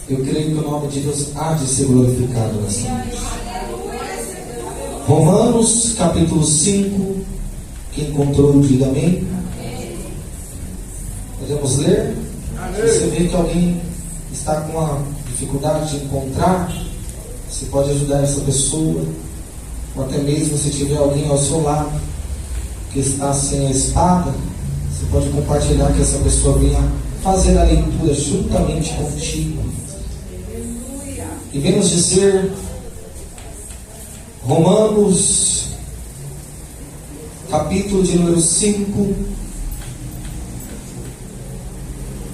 Eu creio que o nome de Deus há de ser glorificado nessa noite. Romanos capítulo 5. Quem encontrou, diga amém. Podemos ler? Você vê que alguém está com uma dificuldade de encontrar, você pode ajudar essa pessoa. Ou até mesmo se tiver alguém ao seu lado que está sem a espada, você pode compartilhar, que essa pessoa venha fazer a leitura juntamente contigo. E vemos dizer Romanos capítulo de número 5,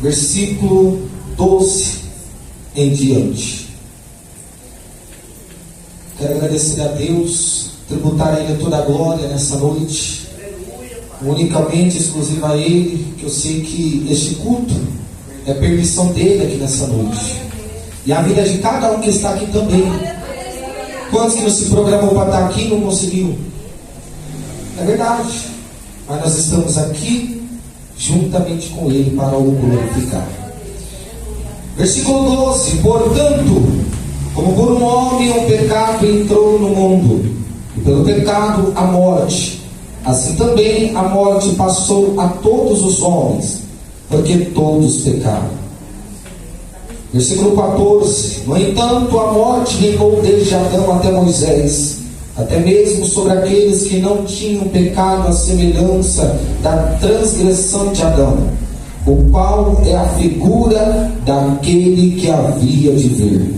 versículo 12 em diante. Quero agradecer a Deus, tributar a Ele toda a glória nessa noite, unicamente, exclusiva a Ele, que eu sei que este culto é permissão dele aqui nessa noite, e a vida de cada um que está aqui também. Quantos que não se programou para estar aqui e não conseguiu? É verdade, mas nós estamos aqui juntamente com Ele para o glorificar. Versículo 12: portanto, como por um homem o pecado entrou no mundo, e pelo pecado a morte, assim também a morte passou a todos os homens, porque todos pecaram. Versículo 14: no entanto, a morte reinou desde Adão até Moisés, até mesmo sobre aqueles que não tinham pecado, à semelhança da transgressão de Adão, o qual é a figura daquele que havia de vir.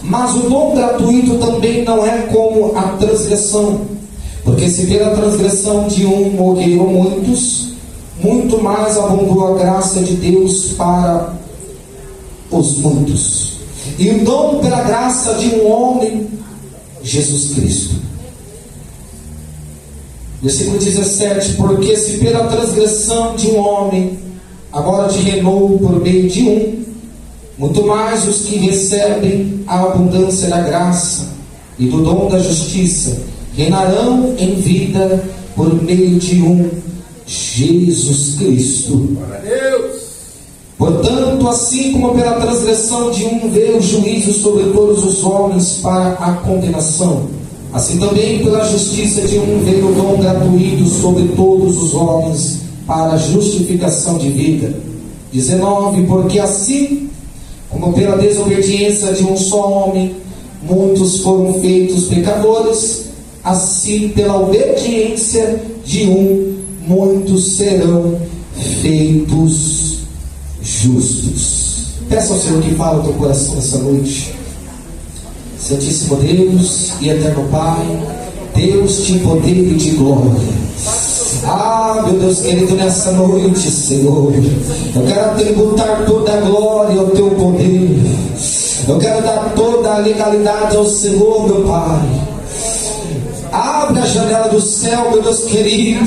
Mas o dom gratuito também não é como a transgressão, porque se pela transgressão de um morreram muitos, muito mais abundou a graça de Deus para os muitos. E o dom pela graça de um homem, Jesus Cristo. Versículo 17: porque se pela transgressão de um homem a morte reinou por meio de um, muito mais os que recebem a abundância da graça e do dom da justiça reinarão em vida por meio de um, Jesus Cristo. Portanto, assim como pela transgressão de um veio o juízo sobre todos os homens para a condenação, assim também pela justiça de um veio o dom gratuito sobre todos os homens para a justificação de vida. 19: porque assim como pela desobediência de um só homem muitos foram feitos pecadores, assim pela obediência de um muitos serão feitos justos. Peça ao Senhor que fale ao teu coração essa noite. Santíssimo Deus e eterno Pai, Deus de poder e de glória, meu Deus querido, nessa noite, Senhor, eu quero tributar toda a glória ao teu poder. Eu quero dar toda a legalidade ao Senhor, meu Pai. Abre a janela do céu, meu Deus querido.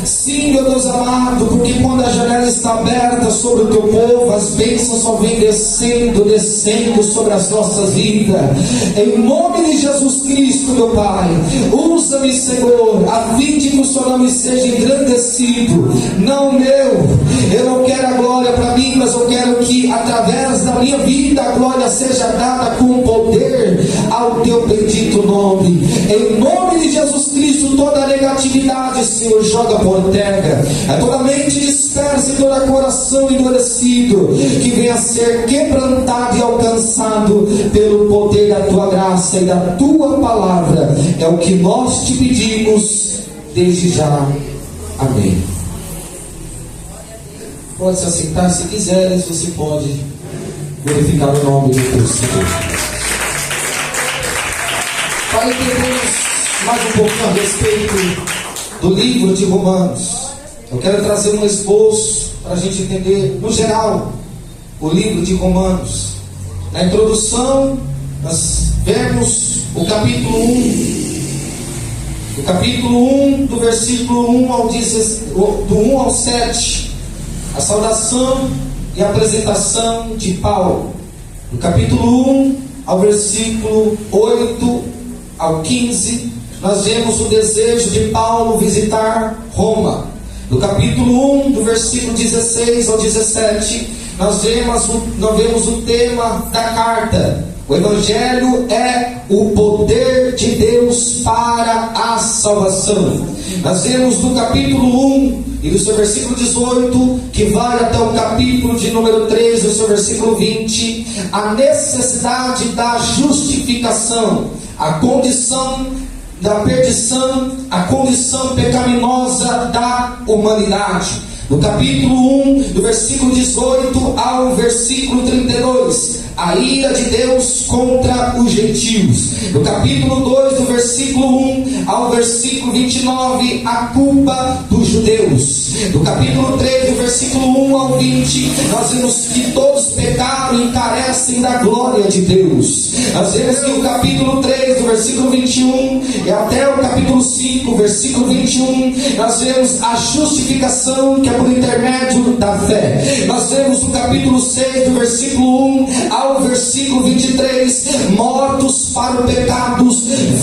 Sim, meu Deus amado, porque quando a janela está aberta sobre o teu povo, as bênçãos só vêm descendo, descendo sobre as nossas vidas. Em nome de Jesus Cristo, meu Pai, usa-me, Senhor, a fim de que o seu nome seja engrandecido. Não eu não quero a glória para mim, mas eu quero que através da minha vida a glória seja dada com poder ao teu bendito nome. Em nome de Jesus Cristo, toda negatividade, Senhor, joga por terra. É toda mente dispersa e todo coração endurecido que venha a ser quebrantado e alcançado pelo poder da tua graça e da tua palavra. É o que nós te pedimos desde já. Amém. Pode se assentar se quiseres, você pode glorificar o nome de Deus. Para entendermos mais um pouquinho a respeito do livro de Romanos, eu quero trazer um esboço para a gente entender, no geral, o livro de Romanos. Na introdução, nós vemos o capítulo 1. O capítulo 1, do versículo 1 ao 7, a saudação e a apresentação de Paulo. Do capítulo 1 ao versículo 8 ao 15, nós vemos o desejo de Paulo visitar Roma. do capítulo 1, do versículo 16 ao 17, nós vemos o tema da carta. O Evangelho é o poder de Deus para a salvação. Nós vemos do capítulo 1 e do seu versículo 18, que vai até o capítulo de número 3, do seu versículo 20, a necessidade da justificação, a condição da perdição, a condição pecaminosa da humanidade. No capítulo 1, do versículo 18 ao versículo 32, a ira de Deus contra os gentios. No capítulo 2, do versículo 1 ao versículo 29, a culpa dos judeus. No capítulo 3, do versículo 1 ao 20, nós vemos que todos pecaram e carecem da glória de Deus. Nós vemos que o capítulo 3, do versículo 21 e até o capítulo 5, versículo 21, nós vemos a justificação que é por intermédio da fé. Nós vemos no capítulo 6, do versículo 1 ao versículo 23, mortos para o pecado,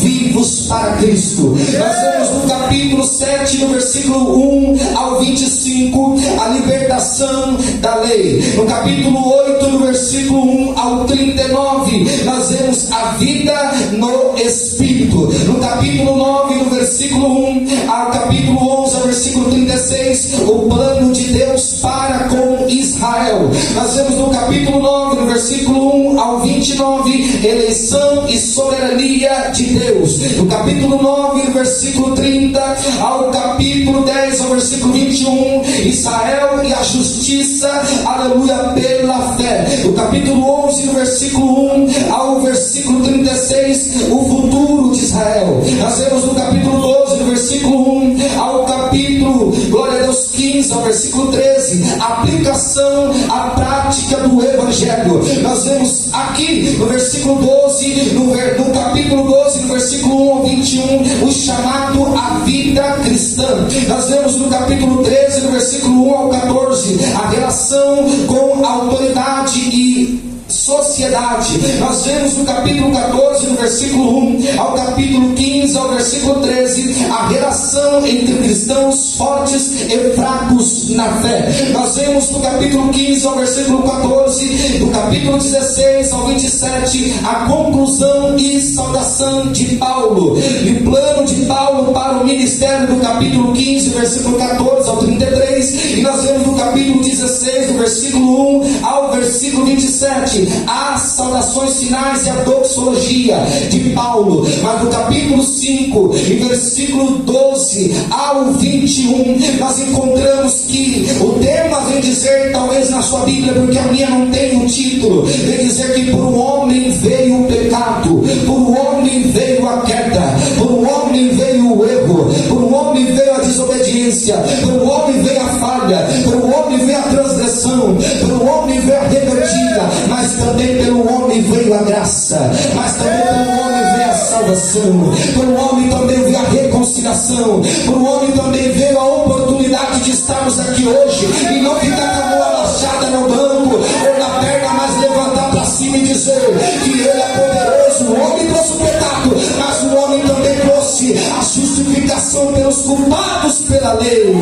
vivos para Cristo. Nós vemos no capítulo 7, do versículo 1 ao 25, a libertação da lei. No capítulo 8, do versículo 1 ao 39, nós vemos a vida no Espírito. No capítulo 9, do versículo 1 ao capítulo 11, ao versículo 36, o plano de Deus para com Israel. Nós vemos no capítulo 9, do versículo 1 ao 29, eleição e soberania de Deus. No capítulo 9, do versículo 30 ao capítulo 10, ao versículo 21, Israel e a justiça, aleluia, pela fé. No capítulo 11, do versículo 1 ao versículo 36, o futuro de Israel. Nós vemos no capítulo 12, do versículo 1 ao capítulo, glória a Deus, 15 ao versículo 13, aplicação à prática do Evangelho. Nós vemos aqui no versículo 12, no capítulo 12, no versículo 1 ao 21, o chamado à vida cristã. Nós vemos no capítulo 13, no versículo 1 ao 14, a relação com a autoridade e sociedade. Nós vemos no capítulo 14, no versículo 1 ao capítulo 15, ao versículo 13, a relação entre cristãos fortes e fracos na fé. Nós vemos no capítulo 15 ao versículo 14, do capítulo 16 ao 27, a conclusão e saudação de Paulo, e o plano de Paulo para o ministério do capítulo 15, versículo 14 ao 33, e nós vemos no capítulo 16, do versículo 1 ao versículo 27, as saudações finais e a doxologia de Paulo. Mas no capítulo 5, e versículo 12 ao 21, nós encontramos que o tema vem dizer, talvez na sua Bíblia, porque a minha não tem um título, vem dizer que por um homem veio o pecado, por um homem veio a queda, por um homem veio o erro, por um homem veio a desobediência, por um homem veio a falha, por um homem veio a transgressão, por um homem veio a rebeldia, mas também pelo homem veio a graça, mas também pelo homem veio a salvação, por um homem também veio a reconciliação, por um homem também veio a oportunidade de estarmos aqui hoje e não ficar com a mão abaixada no banco ou na perna, mas levantar para cima e dizer que Ele é poderoso. O homem trouxe o pecado, mas o homem também trouxe a justificação pelos culpados pela lei.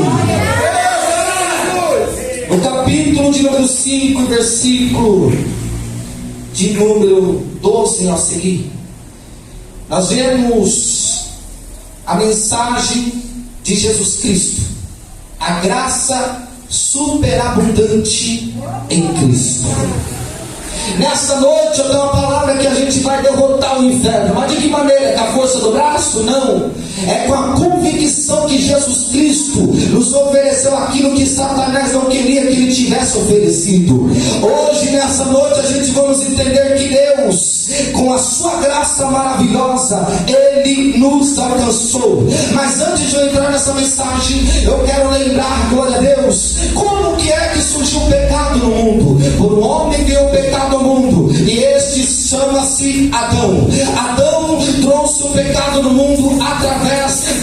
No capítulo de número 5, versículo de número 12 a seguir, nós vemos a mensagem de Jesus Cristo, a graça superabundante em Cristo. Nessa noite eu tenho uma palavra que a gente vai derrotar o inferno. Mas de que maneira? Com a força do braço? Não. É com a convicção que Jesus Cristo nos ofereceu aquilo que Satanás não queria que Ele tivesse oferecido. Hoje, nessa noite, a gente vamos entender que Deus, com a sua graça maravilhosa, Ele nos alcançou. Mas antes de eu entrar nessa mensagem, eu quero lembrar, glória a Deus, como que é que surgiu o pecado no mundo. Por um homem veio o pecado ao mundo, e este chama-se Adão. Adão trouxe o pecado no mundo através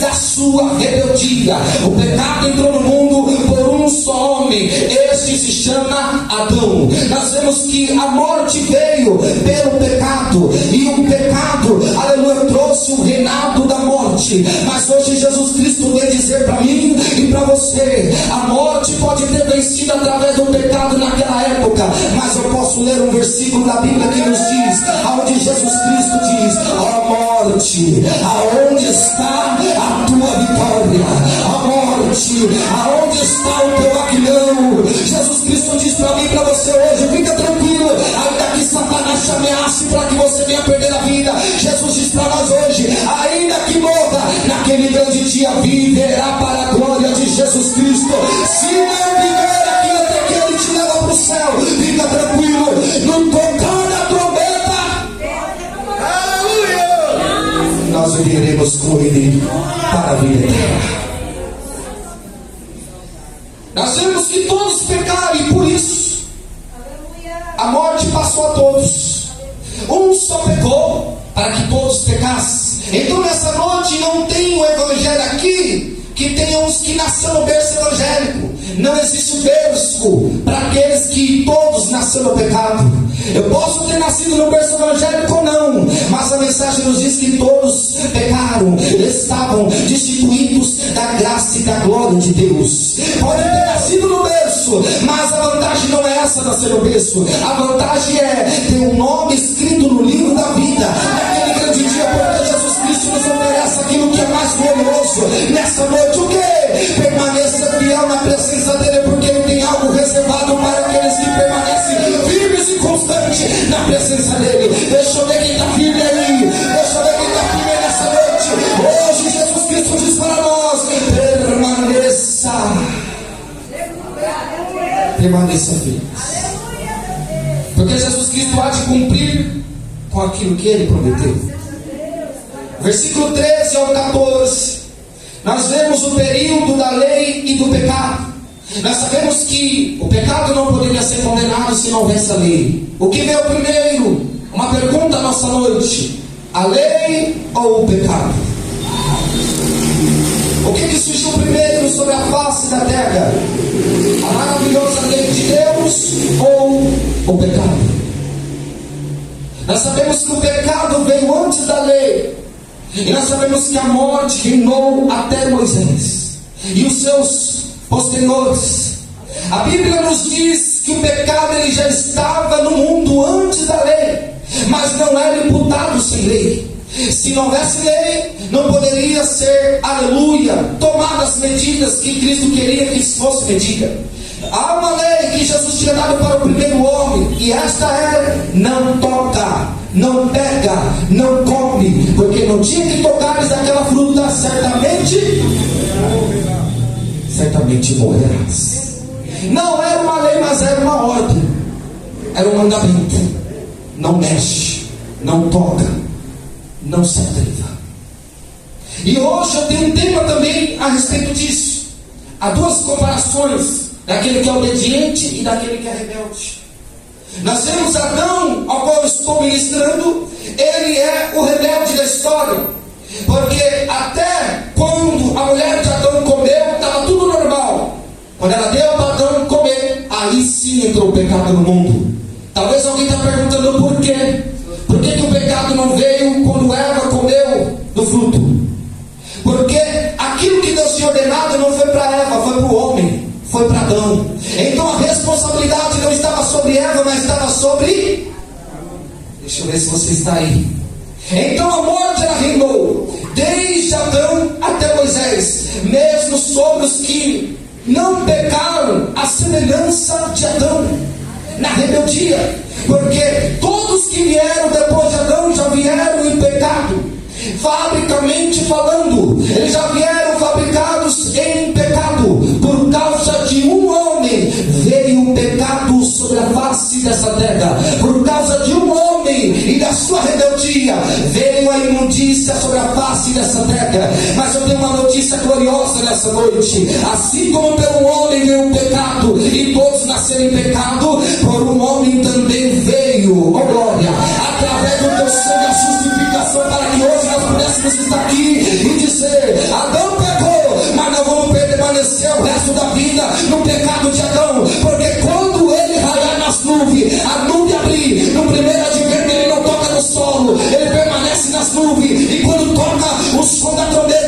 da sua rebeldia. O pecado entrou no mundo por um só homem, este se chama Adão. Nós vemos que a morte veio pelo pecado, e o pecado, aleluia, trouxe o reinado da morte. morte. Mas hoje Jesus Cristo vem dizer para mim e para você: a morte pode ter vencido através do pecado naquela época, mas eu posso ler um versículo da Bíblia que nos diz, aonde Jesus Cristo diz: ó morte, aonde está a tua vitória? Ó morte, aonde está o teu aguilhão? Jesus Cristo diz para mim e para você hoje: fica tranquilo, ainda que Satanás te ameace para que você venha perder a vida, Jesus diz para nós hoje: ainda que morra, naquele grande dia viverá para a glória de Jesus Cristo. Se não viver aqui até que Ele te leva para o céu, fica tranquilo, no tocar da trombeta, aleluia, nós viveremos com Ele para a vida eterna. Nós vemos que todos pecaram e por isso a morte passou a todos. Um só pecou para que todos pecassem. Então nessa noite não tem o evangelho aqui que tenha uns que nasceram no berço evangélico. Não existe berço para aqueles que todos nasceram no pecado. Eu posso ter nascido no berço evangélico ou não, mas a mensagem nos diz que todos pecaram, estavam destituídos da graça e da glória de Deus. Pode ter nascido no berço, mas a vantagem não é essa, nascer no berço. A vantagem é ter um nome escrito no livro da vida naquele grande dia, porque Jesus Cristo nos oferece aquilo que é mais glorioso nessa noite. O que? Permaneça fiel na presença dele, porque ele tem algo reservado para aqueles que permanecem firmes e constantes na presença dele. Deixa eu ver quem está firme aí, deixa eu ver quem está firme nessa noite. Hoje Jesus Cristo diz para nós: permaneça firme, porque Jesus Cristo há de cumprir com aquilo que ele prometeu. Versículo 13 ao 14, nós vemos o período da lei e do pecado. Nós sabemos que o pecado não poderia ser condenado se não houvesse a lei. O que veio primeiro? Uma pergunta à nossa noite: a lei ou o pecado? O que surgiu primeiro sobre a face da terra? A maravilhosa lei de Deus ou o pecado? Nós sabemos que o pecado veio antes da lei, e nós sabemos que a morte reinou até Moisés e os seus posteriores. A Bíblia nos diz que o pecado ele já estava no mundo antes da lei, mas não era imputado sem lei. Se não houvesse lei, não poderia ser, aleluia, tomadas as medidas que Cristo queria que fosse medida. Há uma lei que Jesus tinha dado para o primeiro homem, e esta é: não toca, não pega, não come, porque não tinha que tocares aquela fruta, certamente morrerás. Não era uma lei, mas era uma ordem, era um mandamento: não mexe, não toca, não se atreva. E hoje eu tenho um tema também a respeito disso. Há duas comparações, daquele que é obediente e daquele que é rebelde. Nós vemos Adão, ao qual eu estou ministrando, ele é o rebelde da história, porque até quando a mulher de Adão comeu, estava tudo normal. Quando ela deu para Adão comer, aí sim entrou o pecado no mundo. Talvez alguém está perguntando por quê? Por que o pecado não veio quando Eva comeu do fruto? Porque aquilo que Deus tinha ordenado não foi para Eva, foi para o homem, foi para Adão. Então a responsabilidade não estava sobre Eva, mas estava sobre... Deixa eu ver se você está aí. Então a morte ela reinou desde Adão até Moisés, mesmo sobre os que não pecaram a semelhança de Adão na rebeldia, porque todos que vieram depois de Adão já vieram em pecado. Fabricamente falando, eles já vieram fabricados em pecado. Por causa de um homem veio o pecado sobre a face dessa terra. Por causa de um homem e da sua rebeldia veio a imundícia sobre a face dessa terra. Mas eu tenho uma notícia gloriosa nessa noite: assim como pelo homem veio o pecado e todos nasceram em pecado, por um homem também veio, oh glória, através do teu sangue, a justificação, para que hoje nós pudéssemos estar aqui e dizer: Adão pecou, mas não vamos permanecer o resto da vida no pecado de Adão, porque quando ele raiar nas nuvens, a nuvem abrir, no primeiro advento ele não toca no solo, ele permanece nas nuvens, e quando toca o som da trombeta,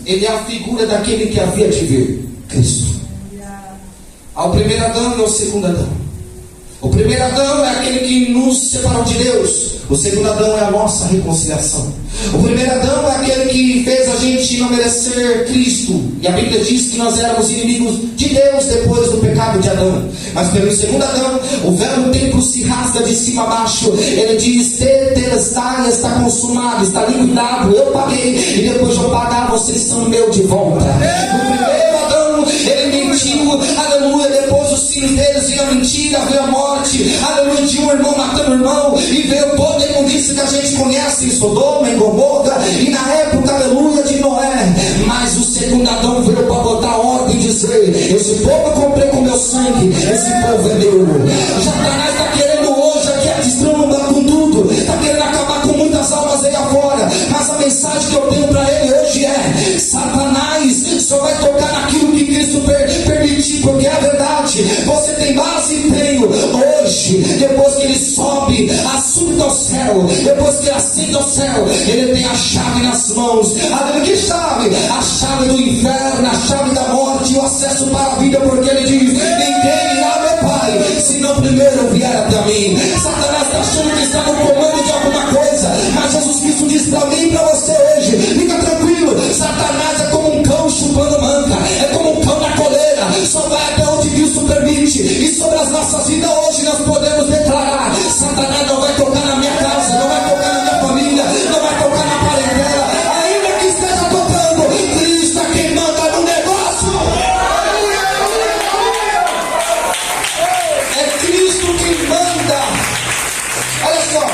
ele é a figura daquele que havia de vir, Cristo. Há o primeiro Adão e o segundo Adão. O primeiro Adão é aquele que nos separou de Deus. O segundo Adão é a nossa reconciliação. O primeiro Adão é aquele que fez a gente não merecer Cristo. E a Bíblia diz que nós éramos inimigos de Deus depois do pecado de Adão. Mas pelo segundo Adão, o véu do templo se rasga de cima a baixo. Ele diz: tetelestai, está consumado, está liquidado, eu paguei, e depois de eu pagar, vocês são meu de volta. O primeiro Adão, ele mentiu, aleluia. Depois os filhos deles veio a mentira, veio a morte, aleluia, de um irmão matando o irmão, e veio toda a imundícia que a gente conhece em Sodoma, em Gomorra, e na época, aleluia, de Noé. Mas o segundo Adão veio para botar ordem e dizer: esse povo eu comprei com meu sangue, esse povo é meu. Satanás está querendo hoje aqui a destrombar com tudo, está querendo acabar com muitas almas aí afora, mas a mensagem que eu tenho para ele hoje é: Satanás só vai tocar naquilo que Cristo permitir, porque é a verdade. Você tem base e tenho. Hoje, depois que ele sobe, assunto ao céu, depois que ele ascende ao céu, ele tem a chave nas mãos. Que chave? A chave do inferno, a chave da morte e o acesso para a vida, porque ele diz: ninguém irá meu Pai se não primeiro vier até mim. Satanás está achando que está no comando de alguma coisa, mas Jesus Cristo diz para mim e para você hoje: fica tranquilo, Satanás é como um cão chupando manga, é como um cão na coleira, só vai até onde Cristo permite. E sobre as nossas vidas hoje nós podemos declarar: Satanás não vai tocar na minha casa, não vai tocar na minha família, não vai tocar na parentela, ainda que esteja tocando, Cristo é quem manda no negócio. É Cristo quem manda. Olha só,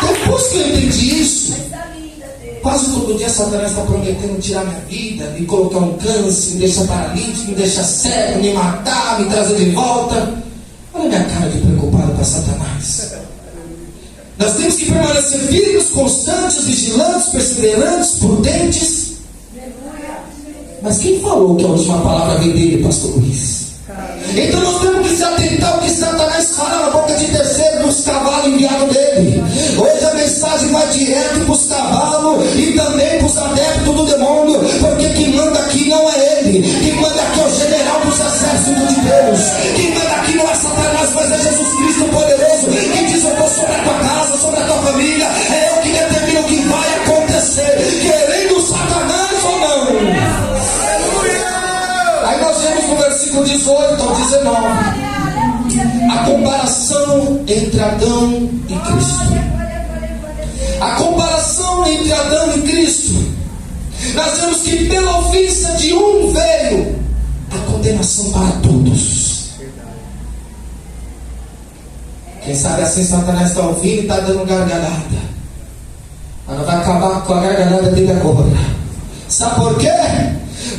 depois que eu entendi isso, quase todo dia Satanás está prometendo tirar minha vida, me colocar um câncer, me deixar paralítico, me deixar cego, me matar, me trazer de volta. Olha a minha cara de preocupado para Satanás. Nós temos que permanecer firmes, constantes, vigilantes, perseverantes, prudentes. Mas quem falou que a última palavra vem dele, pastor Luiz? Então nós temos que se atentar ao que Satanás fala na boca de terceiro dos cavalos enviados dele. Hoje a mensagem vai direto para os cavalos e também para os adeptos do demônio, porque quem manda aqui não é ele, quem manda aqui é o general dos exércitos de Deus, quem manda aqui não é Satanás, mas é Jesus Cristo poderoso, que diz: eu estou sobre a tua casa, sobre a tua família, é eu que determino o que vai acontecer, querendo Satanás ou não. Aí nós vemos no versículo 18 ao 19 a comparação entre Adão e Cristo. A comparação entre Adão e Cristo. Nós vemos que pela ofensa de um veio a condenação para todos. Quem sabe assim Satanás está ouvindo e está dando gargalhada. Mas não vai acabar com a gargalhada dele agora. Sabe por quê?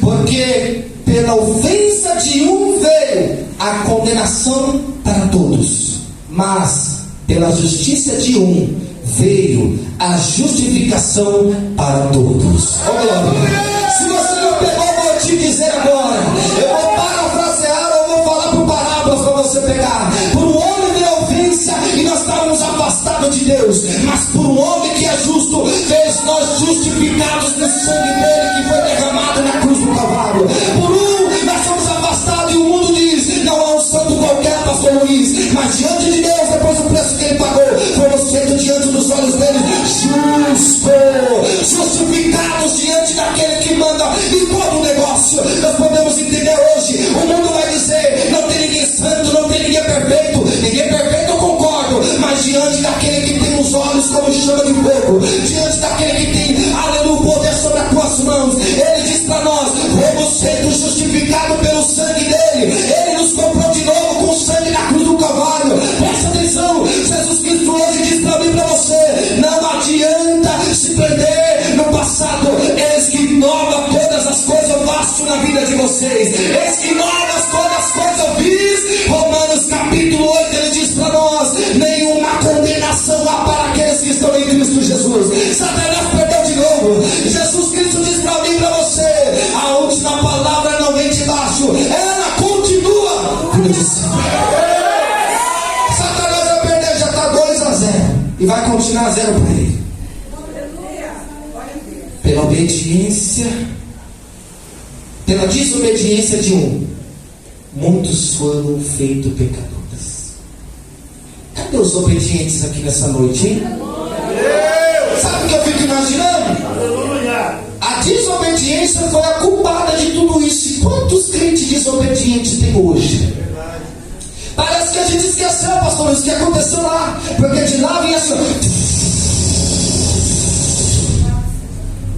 Porque pela ofensa de um veio a condenação para todos, mas pela justiça de um veio a justificação para todos. Oh, glória! Se você não pegou, eu vou te dizer agora. Eu vou parafrasear, eu vou falar por parábolas para você pegar. Por um homem veio a ofensa e nós estávamos afastados de Deus, mas por um homem que é justo fez nós justificados no sangue dele que foi derramado na cruz do Calvário. Por um nós somos afastados e o mundo diz: não é um santo qualquer, pastor Luiz, mas diante de Deus, depois do preço que ele pagou, fomos feitos diante dos olhos dele justificados diante daquele que manda em todo o negócio. Nós podemos entender hoje, o mundo vai dizer: não tem ninguém santo, não tem ninguém perfeito. Ninguém perfeito, eu concordo, mas diante daquele que tem os olhos como chama de fogo, diante daquele que tem, aleluia, o poder sobre as tuas mãos, ele diz para nós: fomos sendo justificados pelo sangue dele. Ele nos comprou de novo com o sangue na cruz do Calvário. Presta atenção, Jesus Cristo hoje diz para mim e para você: não adianta se prender no passado. Eis que nova todas as coisas eu faço na vida de vocês. Eis que novas todas as coisas eu fiz. Romanos capítulo 8, ele diz para nós: nenhuma condenação há para aqueles que estão em Cristo Jesus. Satanás perdeu de novo. Jesus Cristo diz para mim e para você: a última palavra não vem de baixo, ela continua. Satanás vai perder, já está 2-0 e vai continuar 0 para ele. Pela obediência, pela desobediência de um, muitos foram feitos pecadores. Cadê os obedientes aqui nessa noite, hein? Sabe o que eu fico imaginando? A desobediência foi a culpada de tudo isso. E quantos crentes desobedientes tem hoje? Parece que a gente esqueceu, pastor, isso que aconteceu lá. Porque de lá vinha assim,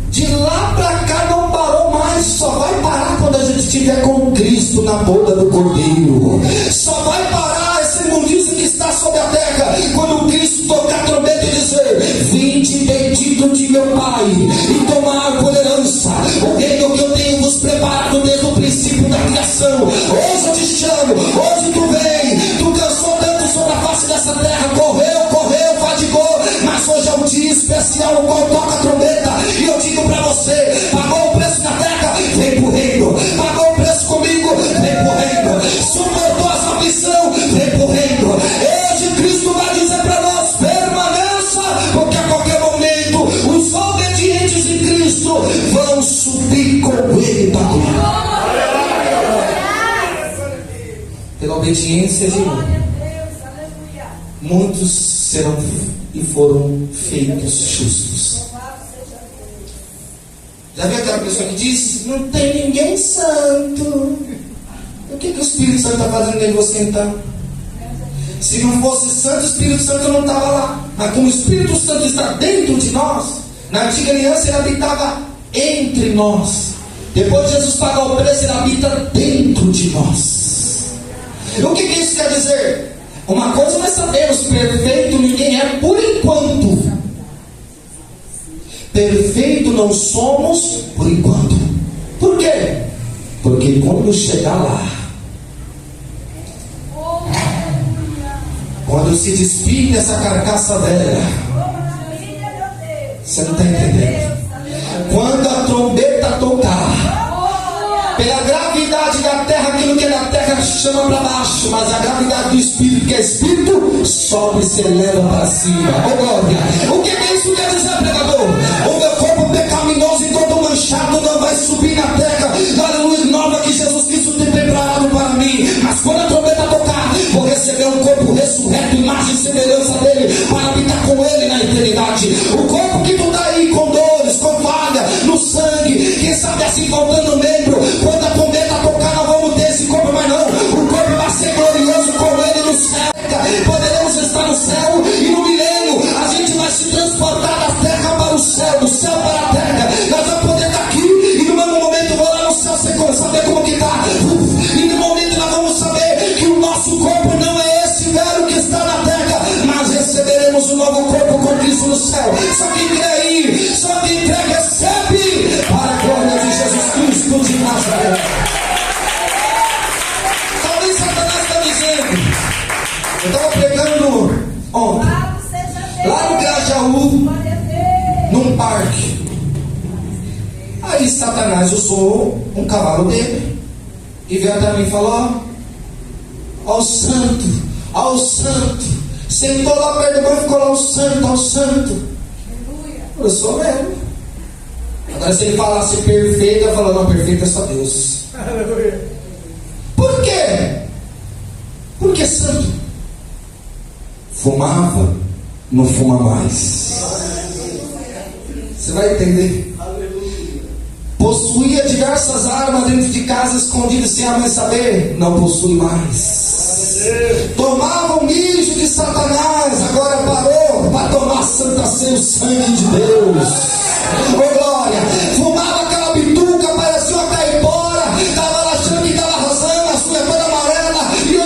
de lá para cá não parou mais. Só vai parar quando a gente estiver com Cristo na boda do Cordeiro. Só vai parar esse imundício que está sobre a terra quando Cristo tocar a trombeta e dizer: vinde bendito de meu Pai, e tomar por herança o reino que eu tenho vos preparado desde o princípio da criação. Hoje eu te chamo, hoje tu vem. Tu cansou tanto sobre a face dessa terra, correu, fadigou, mas hoje é um dia especial no qual toca a trombeta. E eu digo para você: pagou o preço na terra, vem pro reino. Pagou o preço comigo, vem pro reino. Suportou essa missão, vem pro reino. Hoje Cristo vai dizer para nós: permaneça, porque a qualquer momento os obedientes de Cristo vão subir com ele para glória. Pela obediência de um, muitos serão e foram feitos justos. Já viu aquela pessoa que diz: não tem ninguém santo? O que o Espírito Santo está fazendo em você então? Se não fosse santo, o Espírito Santo não estava lá. Mas como o Espírito Santo está dentro de nós, na antiga aliança ele habitava entre nós. Depois de Jesus pagar o preço, ele habita dentro de nós. O que isso quer dizer? Uma coisa nós sabemos: perfeito ninguém é por enquanto. Perfeito não somos por enquanto. Por quê? Porque quando chegar lá, quando se despir dessa carcaça velha, você não está entendendo? Quando a trombeta tocar, pela gravidade da terra, aquilo que é da terra chama para baixo, mas a gravidade do Espírito, que é Espírito, sobe e se eleva para cima. Oh, glória! O que isso quer dizer, pregador? O meu corpo pecaminoso e todo manchado não vai subir na terra. Aleluia, nova que Jesus Cristo tem preparado para mim. Mas quando a trombeta tocar, vou receber um corpo ressurreto, imagem e semelhança dele, para habitar com ele na eternidade. O corpo que tu está aí com dores, com falha no sangue, quem sabe assim faltando membro, quando a trombeta tocar, não vamos ter esse corpo mais não. O corpo vai ser glorioso com ele no céu. Poderemos estar no céu e no milênio a gente vai se transportar da terra para o céu, do céu para a terra. Nós vamos poder estar aqui e no mesmo momento vou lá no céu saber como que está. E no momento nós vamos saber que o nosso corpo não é esse velho que está na terra, mas receberemos um novo corpo com Cristo no céu. Só que crê aí, só que crê, recebe para a glória de Jesus Cristo de Nazaré. Talvez Satanás está dizendo, eu estava pregando ontem, lá no Grajaú, num parque. Aí Satanás usou um cavalo dele e veio até mim e falou: ó o santo, sentou lá perto do banco e ficou lá: ó santo. Eu sou mesmo. Agora se ele falasse perfeito, eu falo: não, perfeito é só Deus. Por quê? Porque santo. Fumava, não fuma mais. Você vai entender. Possuía diversas armas dentro de casa escondidas sem a mãe saber, não possui mais. Tomava o mijo de Satanás, agora parou para tomar santa ceia, o sangue de Deus. Oh glória! Fumava aquela bituca, parecia uma caipora, estava achando que estava arrasando, a sua toda amarela, e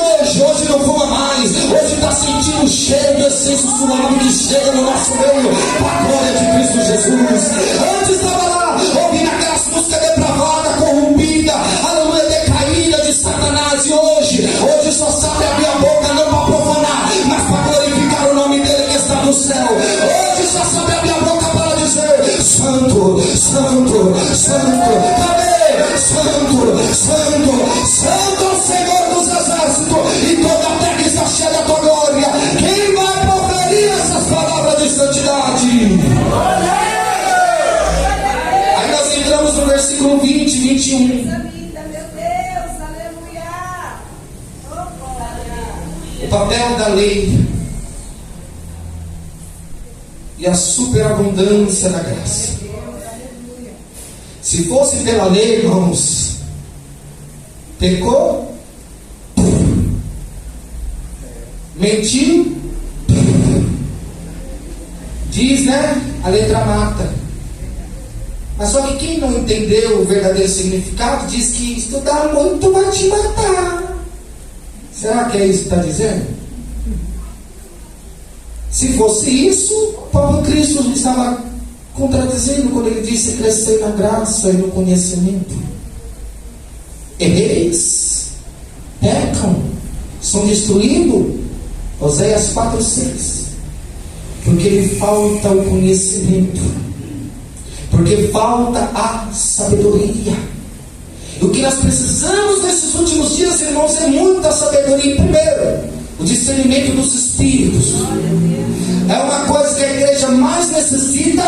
hoje não fuma mais. Hoje está sentindo o cheiro do essência suave que chega no nosso meio, para a glória de Cristo Jesus. Antes estava lá, ouvindo aquelas músicas depravadas, corrompida, aleluia, decaída de Satanás. E hoje só sabe abrir a boca não para profanar, mas para glorificar o nome dele que está no céu. Hoje só sabe abrir a boca para dizer: santo, santo, santo. Cadê? Santo, santo, santo é o Senhor dos exércitos, e toda a terra está cheia da tua glória. Quem vai proferir essas palavras de santidade? versículo 20 e 21. O papel da lei e a superabundância da graça. Se fosse pela lei, irmãos, pecou, mentiu, diz, né? A letra mata. Mas só que quem não entendeu o verdadeiro significado diz que estudar muito vai te matar. Será que é isso que está dizendo? Se fosse isso, o próprio Cristo estava contradizendo quando ele disse crescer na graça e no conhecimento. Erreis, pecam, são destruídos. Oséias 4:6. Porque lhe falta o conhecimento, porque falta a sabedoria. E o que nós precisamos nesses últimos dias, irmãos, é muita sabedoria. Primeiro, o discernimento dos espíritos. É uma coisa que a igreja mais necessita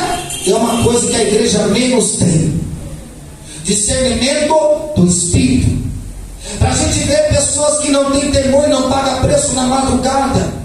e é uma coisa que a igreja menos tem. Discernimento do espírito. Para a gente ver pessoas que não têm temor e não pagam preço na madrugada.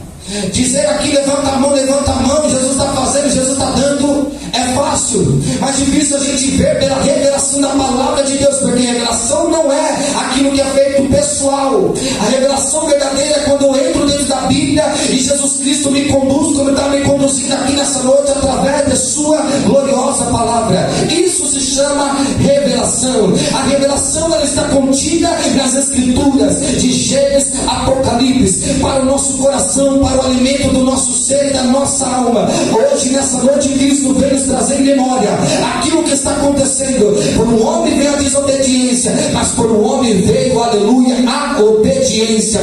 Dizer aqui, levanta a mão, Jesus está fazendo, Jesus está dando, é fácil, mas difícil a gente ver pela revelação da palavra de Deus, porque a revelação não é aquilo que é feito pessoal. A revelação verdadeira é quando eu entro dentro da Bíblia e Jesus Cristo me conduz, como está me conduzindo aqui nessa noite, através da sua gloriosa palavra. Isso se chama revelação. A revelação ela está contida nas Escrituras, de Gênesis, Apocalipse, para o nosso coração, para o alimento do nosso ser e da nossa alma. Hoje, nessa noite, Cristo vem nos trazer em memória aquilo que está acontecendo. Por um homem veio a desobediência, mas por um homem veio, aleluia, a obediência.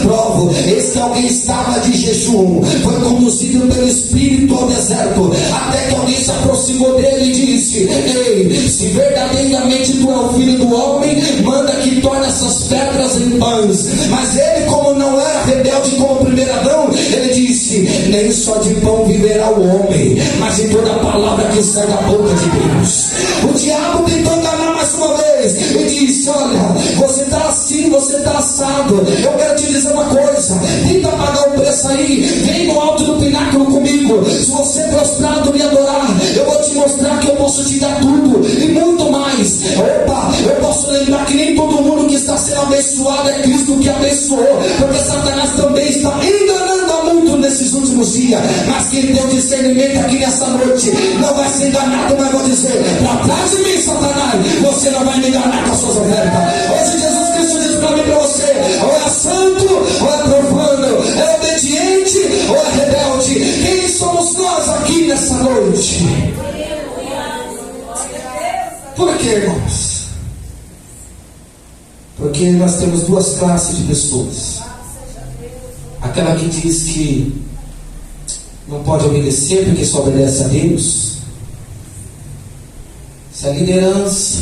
Provo. Esse alguém estava de jejum, foi conduzido pelo Espírito ao deserto, até que alguém se aproximou dele e disse: ei, se verdadeiramente tu é o filho do homem, manda que torne essas pedras em pães. Mas ele, como não era rebelde como o primeiro Adão, ele disse: nem só de pão viverá o homem, mas de toda a palavra que sai da boca de Deus. O diabo tentou enganar mais uma vez e disse: olha, você está assim, você está assado. Eu quero te dizer uma coisa, tenta pagar o preço aí, vem no alto do pináculo comigo. Se você prostrado me adorar, eu vou te mostrar que eu posso te dar tudo e muito mais. Opa, eu posso lembrar que nem todo mundo que está sendo abençoado é Cristo que abençoou, porque Satanás também está enganando a muito nesses últimos dias. Mas quem tem o discernimento aqui nessa noite não vai ser enganado, mas vou dizer: para trás de mim, Satanás, você não vai me enganar com as suas ofertas. Hoje Jesus Cristo diz para mim e para você: ou é santo ou é profano, é obediente ou é rebelde. Quem somos nós aqui nessa noite? Por que, irmãos? Porque nós temos duas classes de pessoas. Aquela que diz que não pode obedecer porque só obedece a Deus. Se a liderança,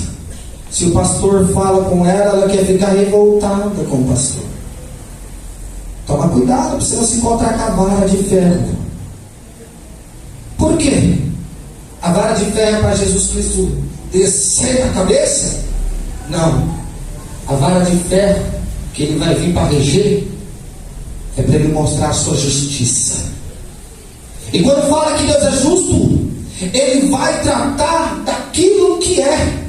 se o pastor fala com ela, ela quer ficar revoltada com o pastor. Toma cuidado para você não se encontrar com a vara de ferro. Por quê? A vara de ferro é para Jesus Cristo descer na cabeça? Não. A vara de ferro que ele vai vir para reger é para ele mostrar a sua justiça. E quando fala que Deus é justo, ele vai tratar daquilo que é.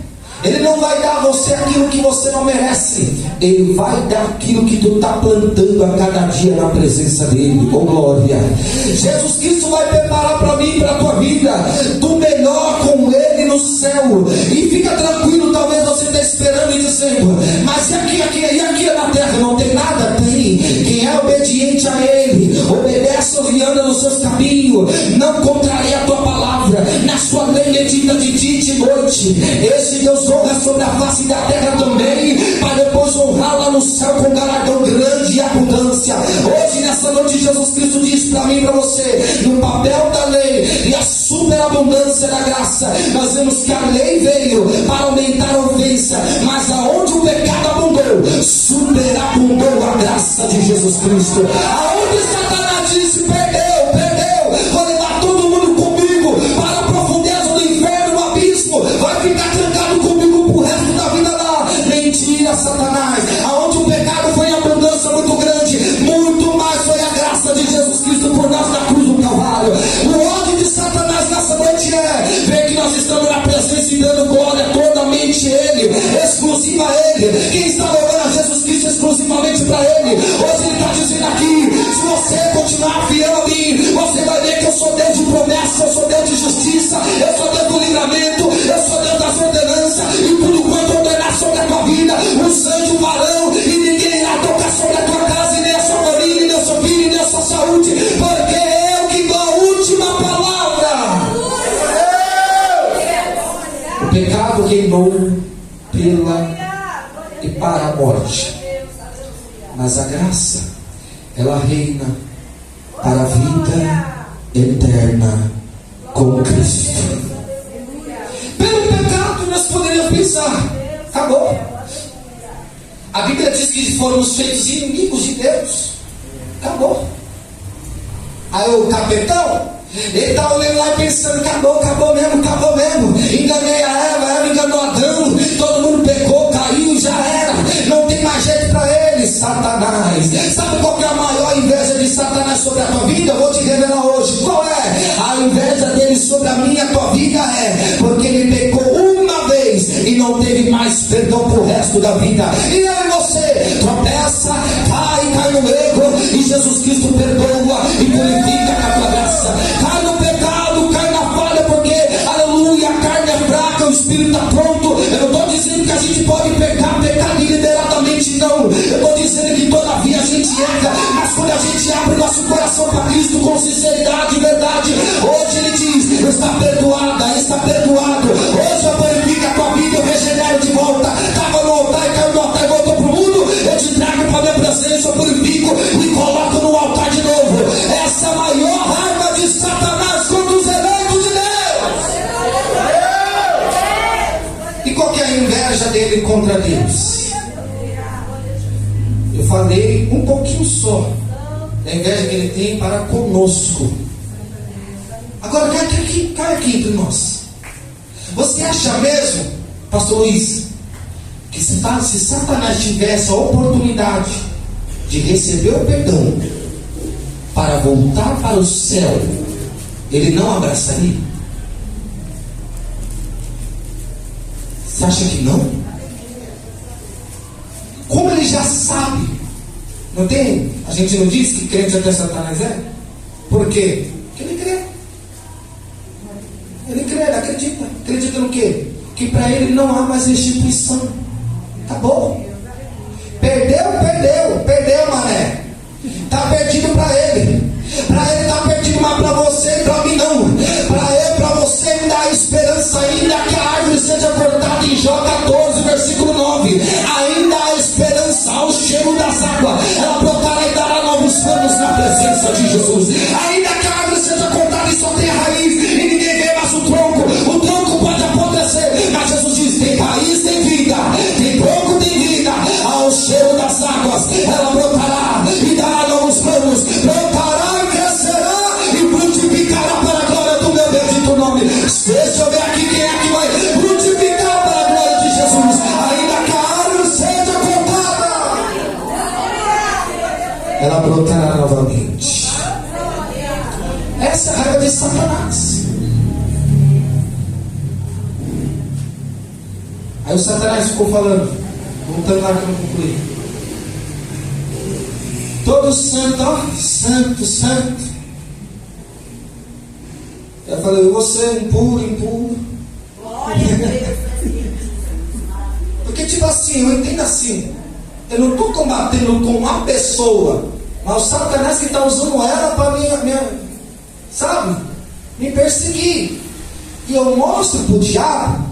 Ele não vai dar a você aquilo que você não merece. Ele vai dar aquilo que tu está plantando a cada dia na presença dele. Oh glória! Jesus Cristo vai preparar para mim e para a tua vida do melhor com ele no céu. E fica tranquilo, talvez você esteja esperando e dizendo: mas e aqui na terra não tem nada? Tem. Quem é obediente a ele, obedece e anda nos seus caminhos, não contraria a tua palavra, na sua lei medita de dia e de noite. Esse Deus honra sobre a face da terra também, para depois honrar lá no céu com galardão grande e abundância. Hoje, nessa noite, Jesus Cristo diz para mim e para você: no papel da lei e a superabundância da graça, nós vemos que a lei veio para aumentar a ofensa, mas aonde o pecado abundou, superabundou a graça de Jesus Cristo. Aonde Satanás disse: perdeu, vou levar todo mundo comigo para a profundeza do inferno, no abismo, vai ficar trancado comigo e dando glória totalmente a Ele, exclusiva a Ele. Quem está louvando a Jesus Cristo exclusivamente para Ele? Hoje Ele está dizendo aqui: se você continuar fiel a mim, você vai ver que eu sou Deus de promessa, eu sou Deus de justiça, eu sou Deus do livramento, eu sou Deus das ordenanças, e tudo quanto ordenar sobre a tua vida, os anjos farão, e ninguém irá tocar sobre a tua casa, e nem a sua família, e nem o seu filho, e nem a sua saúde, porque eu que dou a última palavra. O pecado reinou e para a morte, mas a graça, ela reina para a vida eterna com Cristo. Pelo pecado nós poderíamos pensar: acabou. A Bíblia diz que fomos feitos inimigos de Deus. Acabou. Aí o capetão, ele está olhando lá e pensando: acabou mesmo. Enganei a Eva enganou Adão, todo mundo pecou, caiu, já era, não tem mais jeito para ele. Satanás, sabe qual que é a maior inveja de Satanás sobre a tua vida? Eu vou te revelar hoje. Qual é? A inveja dele sobre a minha, a tua vida é porque ele pecou uma vez e não teve mais perdão pro resto da vida. E eu e você tropeça, cai no erro, e Jesus Cristo perdoa e purifica com a tua graça. Cai no pecado, cai na falha, porque, aleluia, a carne é fraca, o espírito está pronto. Eu não estou dizendo que a gente pode pecar deliberadamente, não. Eu estou dizendo que todavia a gente erra, mas quando a gente abre nosso coração para Cristo com sinceridade e verdade, hoje Ele diz: está perdoada, está perdoado. Hoje eu purifico a tua vida, eu regenero de volta. Estava no altar e caiu no altar e voltou para o mundo, eu te trago para a minha presença, eu purifico e coloco no altar de novo. Essa é a maior raiva de Satanás contra os eleitos de Deus. E qual que é a inveja dele contra Deus? Eu falei um pouquinho só da inveja que ele tem para conosco. Agora cai aqui entre nós. Você acha mesmo, pastor Luiz, que se Satanás tivesse a oportunidade de receber o perdão para voltar para o céu, ele não abraçaria? Você acha que não? Como ele já sabe, não tem? A gente não diz que crente até Satanás é? Por quê? Porque ele crê. Ele acredita. Acredita no quê? Que para ele não há mais restituição. Acabou. Perdeu, mané. Está perdido para ele. Para ele está perdido, mas para você e para mim não. Para você me dá esperança, ainda que a árvore seja cortada. Em Jó 14, versículo 9. Ainda há esperança ao cheiro das águas. Ela brotará e dará novos ramos na presença de Jesus. Ainda que a árvore seja cortada e só tenha raiz, e ninguém vê mais o tronco pode apodrecer, mas Jesus diz: tem raiz, tem vida, tem tronco, tem vida. Ao cheiro das águas ela brotará e dará novos ramos, brotará e crescerá e frutificará para a glória do meu bendito nome. Deixa eu ver aqui quem é que vai frutificar para a glória de Jesus. Ainda que a árvore seja cortada, ela brotará novamente. Essa é a raiva de Satanás. Aí o Satanás ficou falando, voltando lá que eu não concluí. Todo santo, ó, santo. Eu falei: você impuro. Porque tipo assim, eu entendo assim, eu não estou combatendo com uma pessoa, mas o Satanás que está usando ela para me perseguir. E eu mostro para o diabo: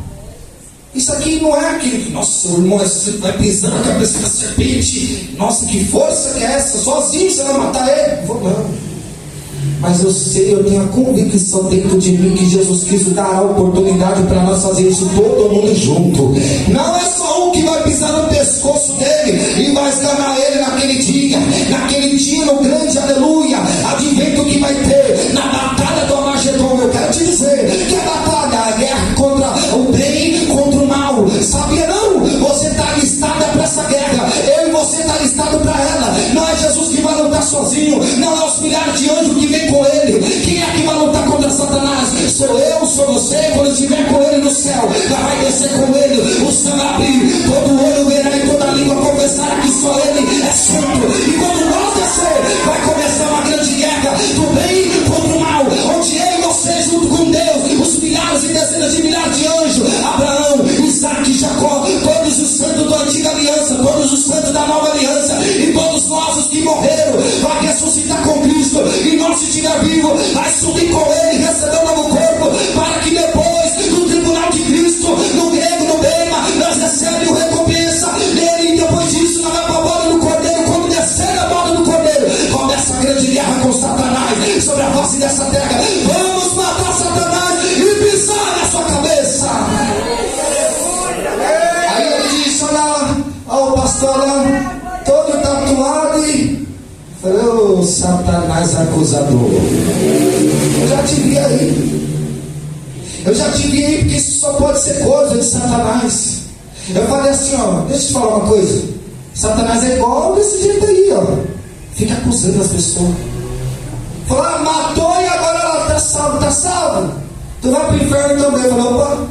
isso aqui não é aquele que, nossa, o irmão vai pisando na cabeça da serpente, nossa, que força que é essa? Sozinho você vai matar ele? Não. Mas eu sei, eu tenho a convicção dentro de mim que Jesus Cristo dará a oportunidade para nós fazer isso todo mundo junto. Não é só um que vai pisar no pescoço dele e vai esganar ele naquele dia, no grande aleluia, advento que vai ter na batalha do Armagedon. Eu quero te dizer que a batalha, a guerra contra o bem, contra o mal, sabia não? Você está listado para essa guerra, eu e você está listado para ela. Não é Jesus que vai lutar sozinho, não é os milhares de anjos que vem com ele. Quem é que vai lutar contra Satanás? Sou eu, sou você. Quando estiver com ele no céu, céu, vai descer com ele, o céu vai abrir, todo olho verá e toda língua confessará que só ele é santo. E quando nós descer, vai começar uma grande guerra do bem contra o mal, onde eu e você, junto com Deus, os milhares e dezenas de milhares de anjos, Abraão, Isaac, Jacó, todos os santos da antiga aliança, todos os santos da nova aliança, e todos nós os que morreram, vai ressuscitar com Cristo, e nós, se estiver vivo, vai subir com ele, receber um novo corpo, para que depois, no tribunal de Cristo, no grego, no bema, nós recebemos recompensa dele, e depois disso, nós vamos para a boda do cordeiro. Quando descer a boda do cordeiro, começa a grande guerra com Satanás sobre a face dessa terra. Vamos matar Satanás e pisar na sua cabeça. Aí ele disse: olha o pastor lá, todo tatuado, e falei: ô Satanás acusador, eu já te vi aí. Eu já te vi aí, porque isso só pode ser coisa de Satanás. Eu falei assim: ó, deixa eu te falar uma coisa. Satanás é igual desse jeito aí, ó. Fica acusando as pessoas. Fala: matou e agora ela está salva, está salva. Tu vai para o inferno também. Eu falei: opa,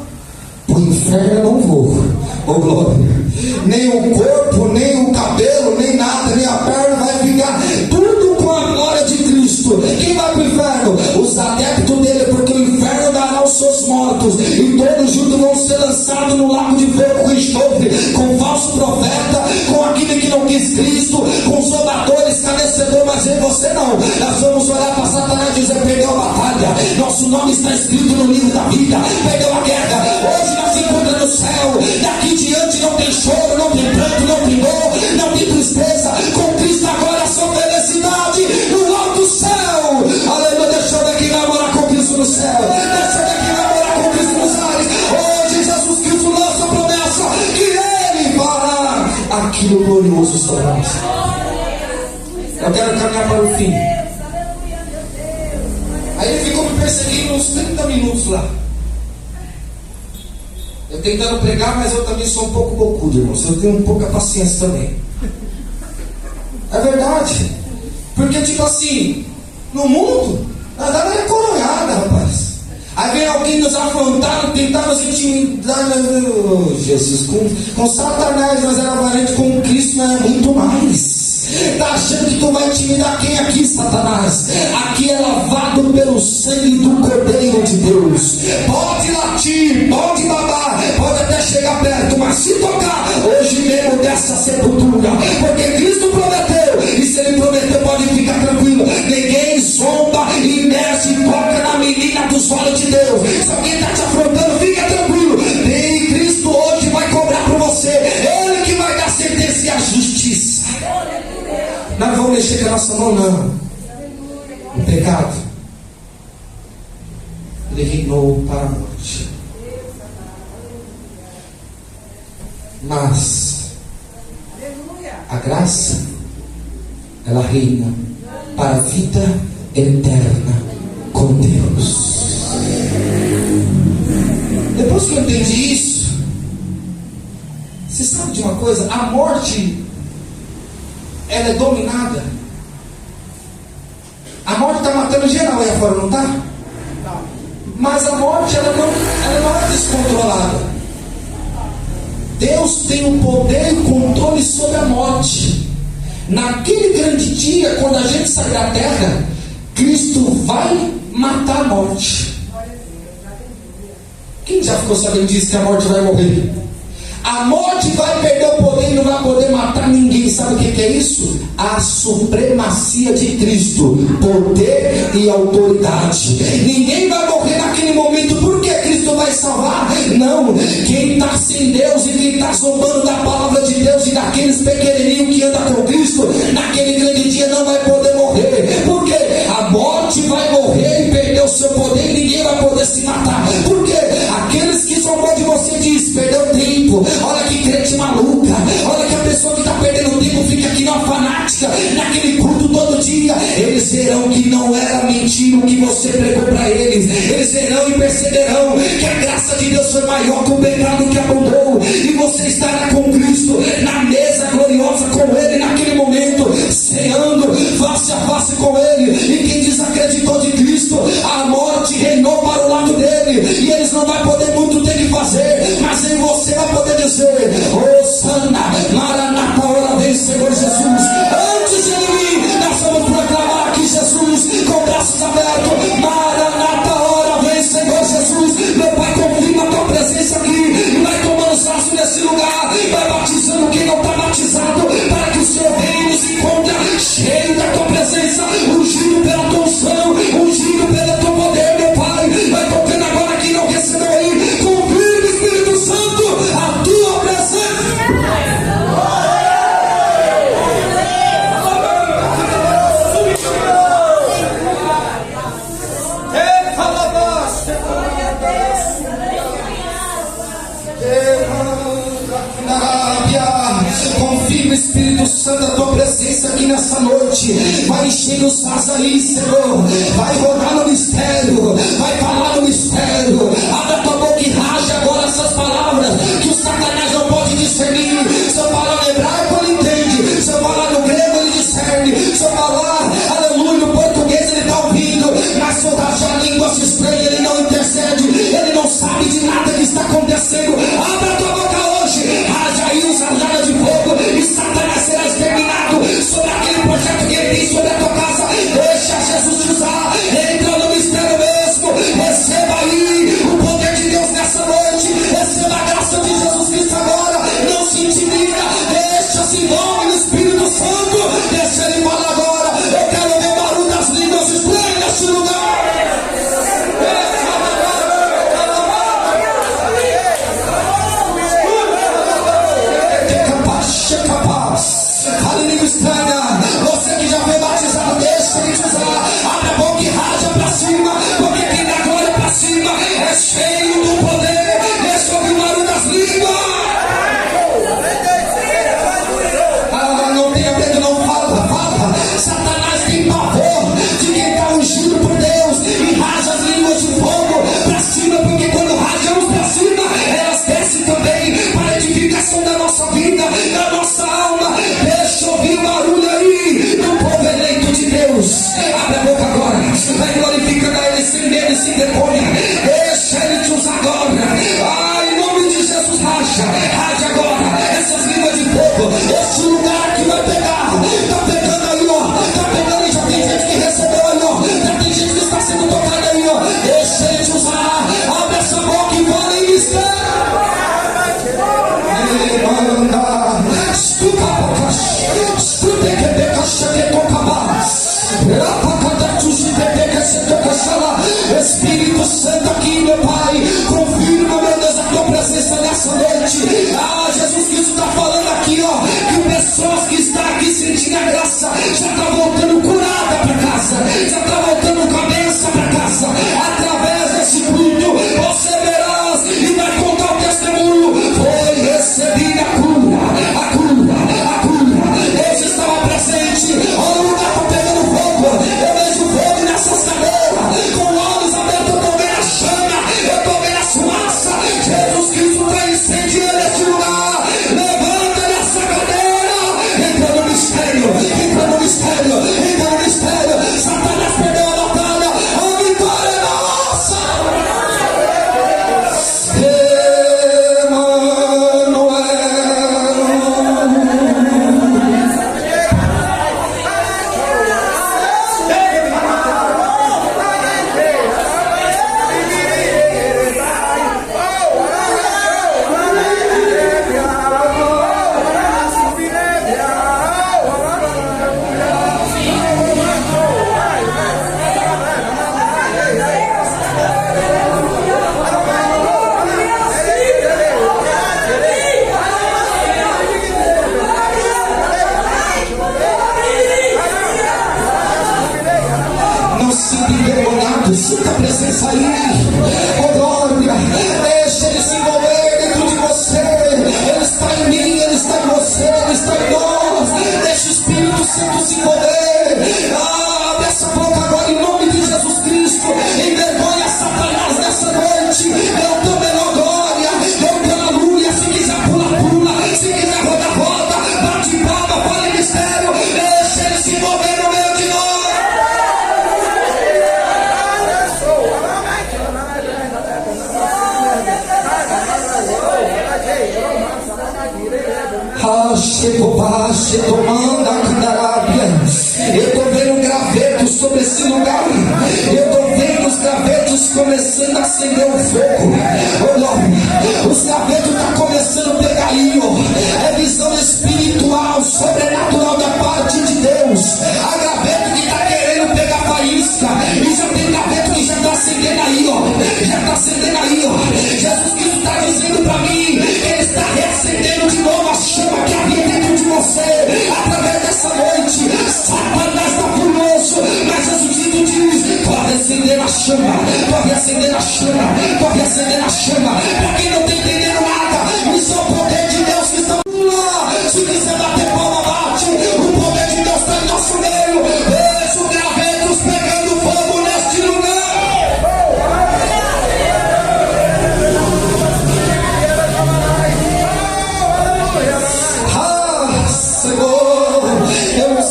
para o inferno eu não vou. Ô glória. Nem o corpo, nem o cabelo, nem nada, nem a perna vai ficar. Tudo com a glória de Cristo. Quem vai para o inferno? Os adeptos dele, porque o inferno dará os seus mortos. E todos juntos vão ser lançados no lago de fogo com enxofre, com falso profeta, com aquele que não quis Cristo, com zombadores, escarnecedor, mas em você não. Nós vamos olhar para Satanás e dizer: perdeu a batalha, nosso nome está escrito no livro da vida, perdeu a guerra, hoje nós encontramos no céu, daqui diante não tem choro, não tem pranto, não tem dor, não tem tristeza, com Cristo agora só felicidade no alto céu. Aleluia. Deixa eu ver quem vai morar com Cristo no céu, deixa eu ver quem vai morar com Cristo nos ares. Hoje Jesus Cristo lança a promessa que Ele fará aquilo glorioso sobre nós. Eu quero caminhar para o fim. Aí ele ficou me perseguindo uns 30 minutos lá. Eu tentando pregar, mas eu também sou um pouco bocudo, irmãos. Eu tenho pouca paciência também. É verdade. Porque, tipo assim, no mundo, a galera é coronhada, rapaz. Aí vem alguém nos afrontar, tentar nos intimidar. Jesus, com Satanás nós era valente, com Cristo não é muito mais. Está achando que tu vai intimidar quem aqui, Satanás? Aqui é lavado pelo sangue do Cordeiro de Deus. Pode latir, pode babar, pode até chegar perto, mas se tocar, hoje mesmo dessa sepultura, porque Cristo prometeu, e se Ele prometeu, pode ficar tranquilo. Ninguém zomba e mexe e toca na menina dos olhos de Deus. Se alguém está te afrontando, fica tranquilo. E Cristo hoje vai cobrar por você. Ele que vai dar sentença e a justiça. Não vamos mexer com a nossa mão, não. O pecado, ele reinou para a morte. Mas a graça, ela reina para a vida eterna com Deus. Depois que eu entendi isso, você sabe de uma coisa? A morte, ela é dominada. A morte está matando geral aí afora, não está? Mas a morte, ela não é descontrolada. Deus tem o poder e o controle sobre a morte. Naquele grande dia, quando a gente sair da terra, Cristo vai matar a morte. Quem já ficou sabendo disso, que a morte vai morrer? A morte vai perder o poder e não vai poder matar ninguém. Sabe o que é isso? A supremacia de Cristo, poder e autoridade. Ninguém vai morrer naquele momento. Por que Cristo vai salvar? Não, quem está sem Deus e quem está zombando da palavra de Deus e daqueles pequenininhos que andam com Cristo, naquele grande dia não vai poder morrer. Por quê? A morte vai morrer e perder o seu poder e ninguém vai poder se matar. Por quê? Aqueles que zombam de você diz: perdeu tempo. Olha que crente maluca. Olha que a pessoa que está perdendo tempo fica aqui numa fanática, naquele culto todo dia. Eles verão que não era mentira o que você pregou para eles. Eles verão e perceberão que a graça de Deus foi maior que o pecado que abundou. E você estará com Cristo na mesa gloriosa com Ele naquele momento, ceando face a face com Ele. E quem desacreditou de Cristo, a morte reinou para o lado dele. E eles não vão poder muito ter que fazer. dizer: Hosana, Maranata, ora vem, Senhor Jesus. Antes de ele vir, nós vamos proclamar que Jesus, com braços abertos, Maranata, ora vem, Senhor Jesus. Meu Pai, confirma a tua presença aqui e vai tomando espaço nesse lugar, vai batizando quem não está batizado, para que o Senhor venha e nos encontre cheio da tua presença, ungido pela tua unção, ungido pelo teu poder, meu Pai. Vai tocando agora quem não recebeu aí, confirma, Espírito Santo, a tua presença. Confirma, Espírito Santo, a tua presença aqui nessa noite. Vai encher os vasos aí, Senhor. Vai rodar no mistério, vai falar no mistério. Abre a tua boca e raja agora essas palavras que o Satanás não pode discernir. Se eu falar no hebraico, ele entende. Se eu falar no grego, ele discerne. Se eu falar, aleluia, no português, ele está ouvindo. Mas se eu rajar línguas estranhas, ele não intercede. Ele não sabe de nada que está acontecendo. Abre a tua boca hoje, raja aí os rajadas de fogo, e Satanás será exterminado sobre aquele projeto que ele tem sobre a tua casa. Deixa Jesus te usar, entra no mistério mesmo. Receba aí o poder de Deus nessa noite, receba a graça de Jesus Cristo agora. Não se intimida, deixa-se envolve no Espírito Santo. Deixa ele falar agora. Eu quero ver o barulho das línguas estranhas nesse lugar. Aleluia, estranha. Você que já foi batizado, deixa ele te usar. Abre a boca e raja pra cima, porque quem dá glória pra cima é cheio do poder. Deixa eu ouvir o barulho das línguas. Eu estou vendo gravetos sobre esse lugar. Eu estou vendo os gravetos começando a acender o fogo. Os gravetos estão começando a pegar aí. É visão espiritual, sobrenatural da parte de Deus. Há graveto que está querendo pegar faísca. E já tem graveto que já está acendendo aí. Já está acendendo aí. Jesus Cristo está dizendo para mim que Ele está reacendendo de novo a chama que havia dentro de você. Através dessa noite, Satanás está furioso, mas Jesus Cristo diz: pode acender a chama, pode acender a chama, pode acender a chama. Para quem não está entendendo nada, isso é o poder de Deus que está lá. Se quiser bater palma, bate. O poder de Deus está em nosso meio. Vejo gravetos pegando fogo neste lugar.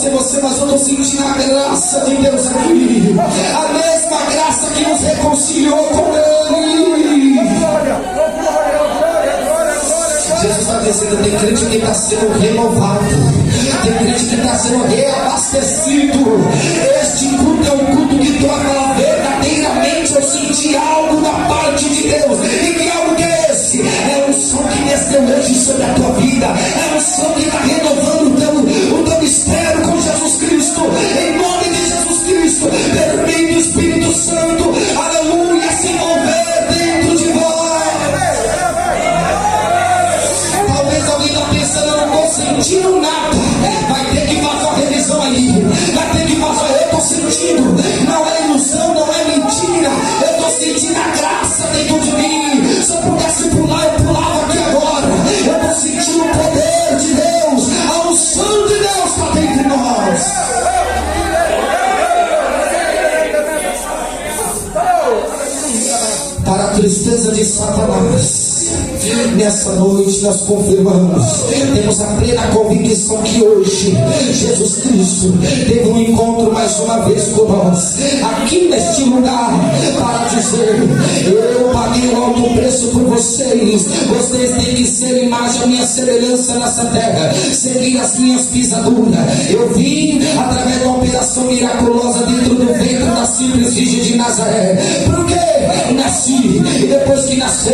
Você, mas eu estou sentindo a graça de Deus aqui, a mesma graça que nos reconciliou com Ele. Jesus está dizendo: tem crente que está sendo renovado, tem crente que está sendo reabastecido. Este culto é um culto que torna verdadeiramente eu senti algo da parte de Deus. E que algo que é esse? É um som que desceu hoje sobre a tua vida, é um som que está renovando o teu mistério com Jesus Cristo. Em nome de Jesus Cristo, permite o Espírito Santo, aleluia, se mover dentro de vós. Talvez alguém está pensando: eu não estou sentindo nada. Vai ter que fazer uma revisão aí, vai ter que fazer. Eu estou sentindo, não é ilusão, não é mentira. Eu estou sentindo a graça dentro de mim. Se eu pudesse pular, eu pulava aqui agora. Eu estou sentindo o poder de Deus, a unção de Deus está dentro de nós. Para a tristeza de Satanás, nessa noite nós confirmamos, temos a plena convicção que hoje Jesus Cristo teve um encontro mais uma vez com nós, aqui neste lugar, para dizer: eu paguei um alto preço por vocês. Vocês têm que ser imagem, a minha semelhança nessa terra, seguir as minhas pisaduras. Eu vim através da operação miraculosa dentro do ventre da simples Virgem de Nazaré. Por quê? Nasci, e depois que nasci,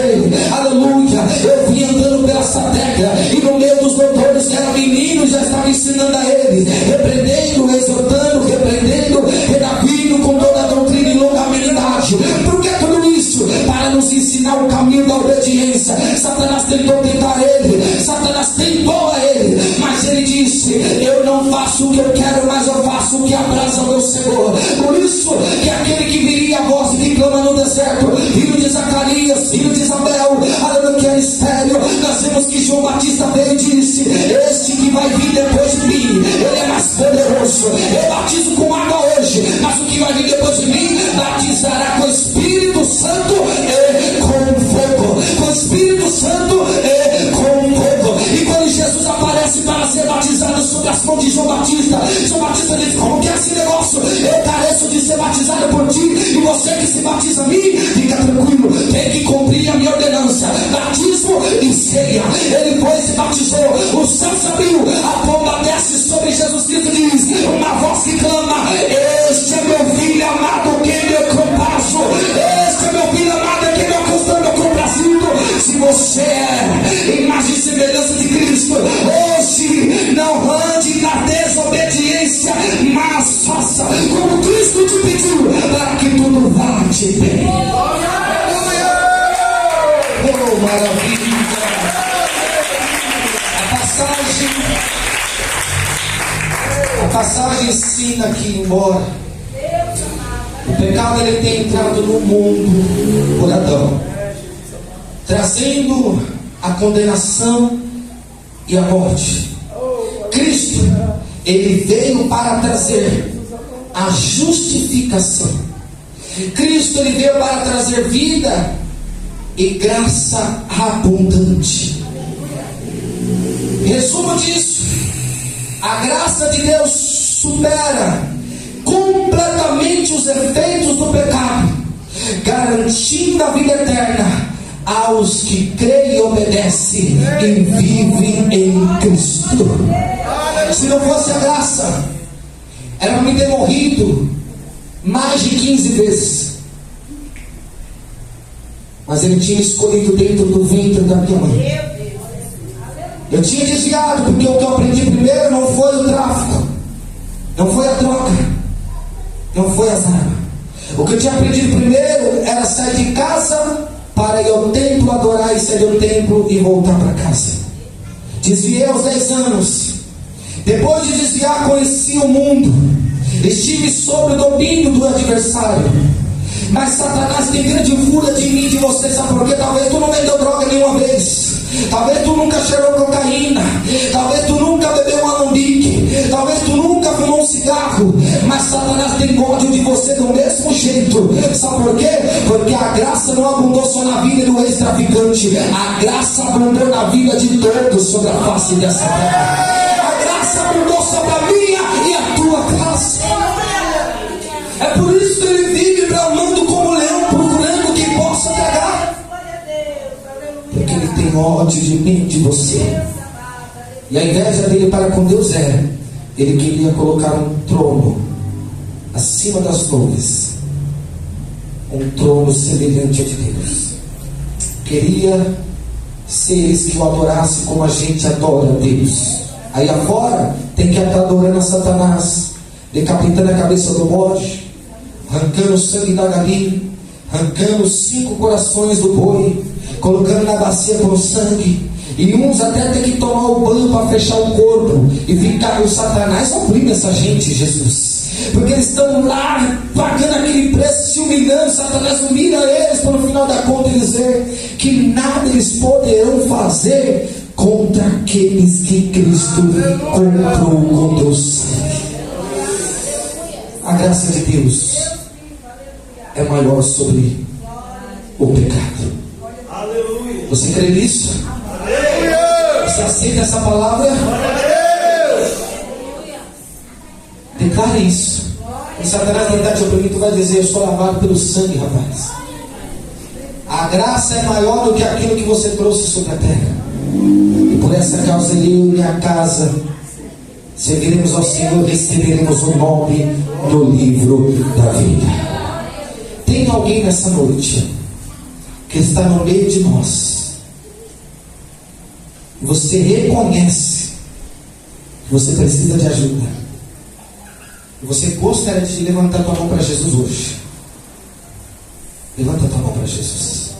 aleluia, eu vim andando pela essa terra, e no meio dos doutores era menino, já estava ensinando a eles, repreendendo, exortando, repreendendo, redavindo com toda a doutrina e longanimidade. Por que tudo isso? Para nos ensinar o caminho da obediência. Satanás tentou tentar ele, Satanás tentou a ele, mas ele disse: eu não faço o que eu quero, mas eu faço o que abraça o meu Senhor. Por isso que aquele que viria a voz que clama no deserto, filho de Zacarias, filho de Isabel, aleluia, que é estéreo, nós vemos que João Batista veio e disse: este que vai vir depois de mim, ele é mais poderoso. Eu batizo com água hoje, mas o que vai vir depois de mim batizará com o Espírito Santo e com fogo. Com o Espírito Santo e com fogo. E quando Jesus aparece para ser batizado sobre as mãos de João Batista diz: como que é esse negócio? Eu careço de ser batizado por ti, e você que se batiza a mim, fica tranquilo, tem que cumprir a minha ordenança. Batismo e ceia. Ele foi e se batizou, o céu se abriu, a pomba desce sobre Jesus Cristo e diz: uma voz que clama: este é meu filho amado, quem me compasso. Este é meu filho amado, quem me acostando, meu comprazido. Se você é imagem e semelhança de Cristo, hoje não ande na desobediência, mas faça como Cristo te pediu, para que tudo vá te bem. Oh, maravilha! A passagem ensina que, embora o pecado ele tenha entrado no mundo por Adão, trazendo a condenação e a morte, Cristo ele veio para trazer a justificação. Cristo ele veio para trazer vida e graça abundante. Resumo disso: a graça de Deus supera completamente os efeitos do pecado, garantindo a vida eterna aos que creem e obedecem e vivem em Cristo. Se não fosse a graça, era para me ter morrido mais de 15 vezes. Mas Ele tinha escolhido dentro do ventre da minha mãe. Eu tinha desviado, porque o que eu aprendi primeiro não foi o tráfico, não foi a droga, não foi as armas. O que eu tinha aprendido primeiro era sair de casa para ir ao templo adorar, e sair do templo e voltar para casa. Desviei aos 10 anos. Depois de desviar, conheci o mundo. Estive sob o domínio do adversário. Mas Satanás tem grande fúria de mim e de você. Sabe por quê? Talvez tu não vendeu droga nenhuma vez. Talvez tu nunca cheirou cocaína. Talvez tu nunca bebeu um alambique. Talvez tu nunca fumou um cigarro. Mas Satanás tem ódio de você do mesmo jeito. Sabe por quê? Porque a graça não abundou só na vida do ex-traficante. A graça abundou na vida de todos sobre a face dessa terra. A graça abundou sobre a minha e a tua casa. É por isso que ele vive bramando como leão, procurando quem possa pegar. Porque ele tem ódio de mim, de você. E a inveja dele para com Deus era: ele queria colocar um trono acima das nuvens, um trono semelhante a de Deus. Queria seres que o adorassem como a gente adora a Deus. Aí afora tem que estar adorando a Satanás, decapitando a cabeça do bode, arrancando o sangue da galinha, arrancando os 5 corações do boi, colocando na bacia com sangue. E uns até tem que tomar o banho para fechar o corpo. E ficar, o Satanás oprime essa gente, Jesus, porque eles estão lá pagando aquele preço, se humilhando. Satanás humilha eles para no final da conta dizer que nada eles poderão fazer contra aqueles que Cristo comprou com Deus. A graça de Deus é maior sobre o pecado. Você crê nisso? Você aceita essa palavra? Declare isso. E Satanás tentar te oprimir, tu vai dizer: eu sou lavado pelo sangue, rapaz. A graça é maior do que aquilo que você trouxe sobre a terra. E por essa causa eu e minha casa serviremos ao Senhor, receberemos o nome do livro da vida. Tem alguém nessa noite que está no meio de nós, você reconhece que você precisa de ajuda, e você gostaria de levantar a tua mão para Jesus hoje? Levanta a tua mão para Jesus.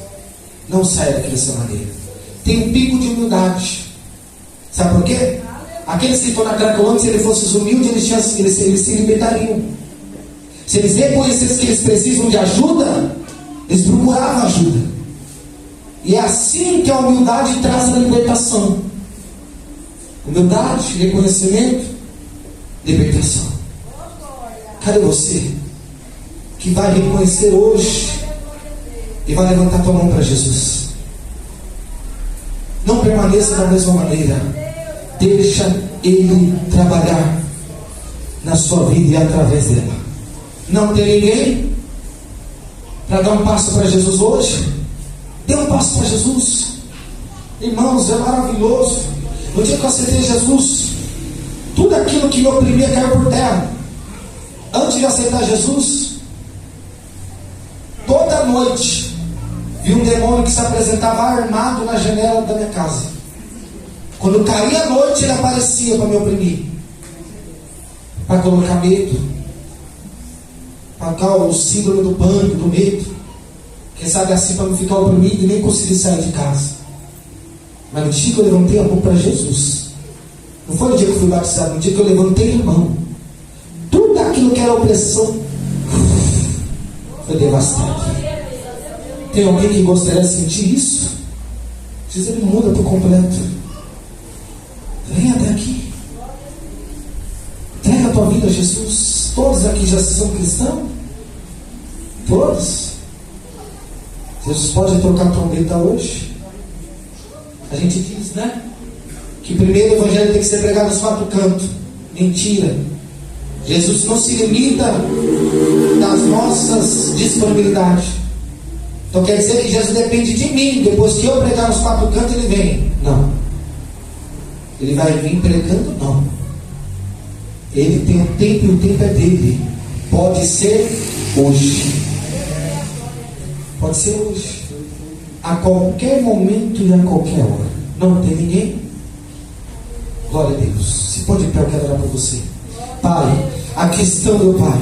Não saia daqui dessa maneira. Tem um pico de humildade. Sabe por quê? Aqueles que estão na Cracolândia, se eles fossem humildes, eles se libertariam. Se eles reconhecessem que eles precisam de ajuda, eles procuravam ajuda. E é assim que a humildade traz a libertação. Humildade, reconhecimento, libertação. Cadê você que vai reconhecer hoje e vai levantar tua mão para Jesus? Não permaneça da mesma maneira. Deixa Ele trabalhar na sua vida e através dela. Não tem ninguém para dar um passo para Jesus hoje? Dê um passo para Jesus. Irmãos, é maravilhoso. No dia que eu aceitei Jesus, tudo aquilo que me oprimia caiu por terra. Antes de aceitar Jesus, toda noite vi um demônio que se apresentava armado na janela da minha casa. Quando caía a noite, ele aparecia para me oprimir, para colocar medo, para cá o símbolo do pânico, do medo. Quem sabe assim, para não ficar oprimido e nem conseguir sair de casa. Mas no dia que eu levantei a mão para Jesus, não foi no dia que eu fui batizado, no dia que eu levantei a mão, tudo aquilo que era opressão foi devastado. Tem alguém que gostaria de sentir isso? Jesus, ele muda por completo. Vem até aqui. Entrega a tua vida a Jesus. Todos aqui já são cristãos? Todos? Jesus pode trocar a trombeta hoje? A gente diz, né? Que primeiro o evangelho tem que ser pregado nos 4 cantos. Mentira. Jesus não se limita das nossas disponibilidades. Então quer dizer que Jesus depende de mim. Depois que eu pregar nos 4 cantos, ele vem. Não. Ele vai vir pregando? Não. Ele tem um tempo e o tempo é dele. Pode ser hoje. Pode ser hoje. A qualquer momento e a qualquer hora. Não tem ninguém? Glória a Deus. Se pode ir pé, eu quero orar por você. Pai, aqui estão, meu Pai,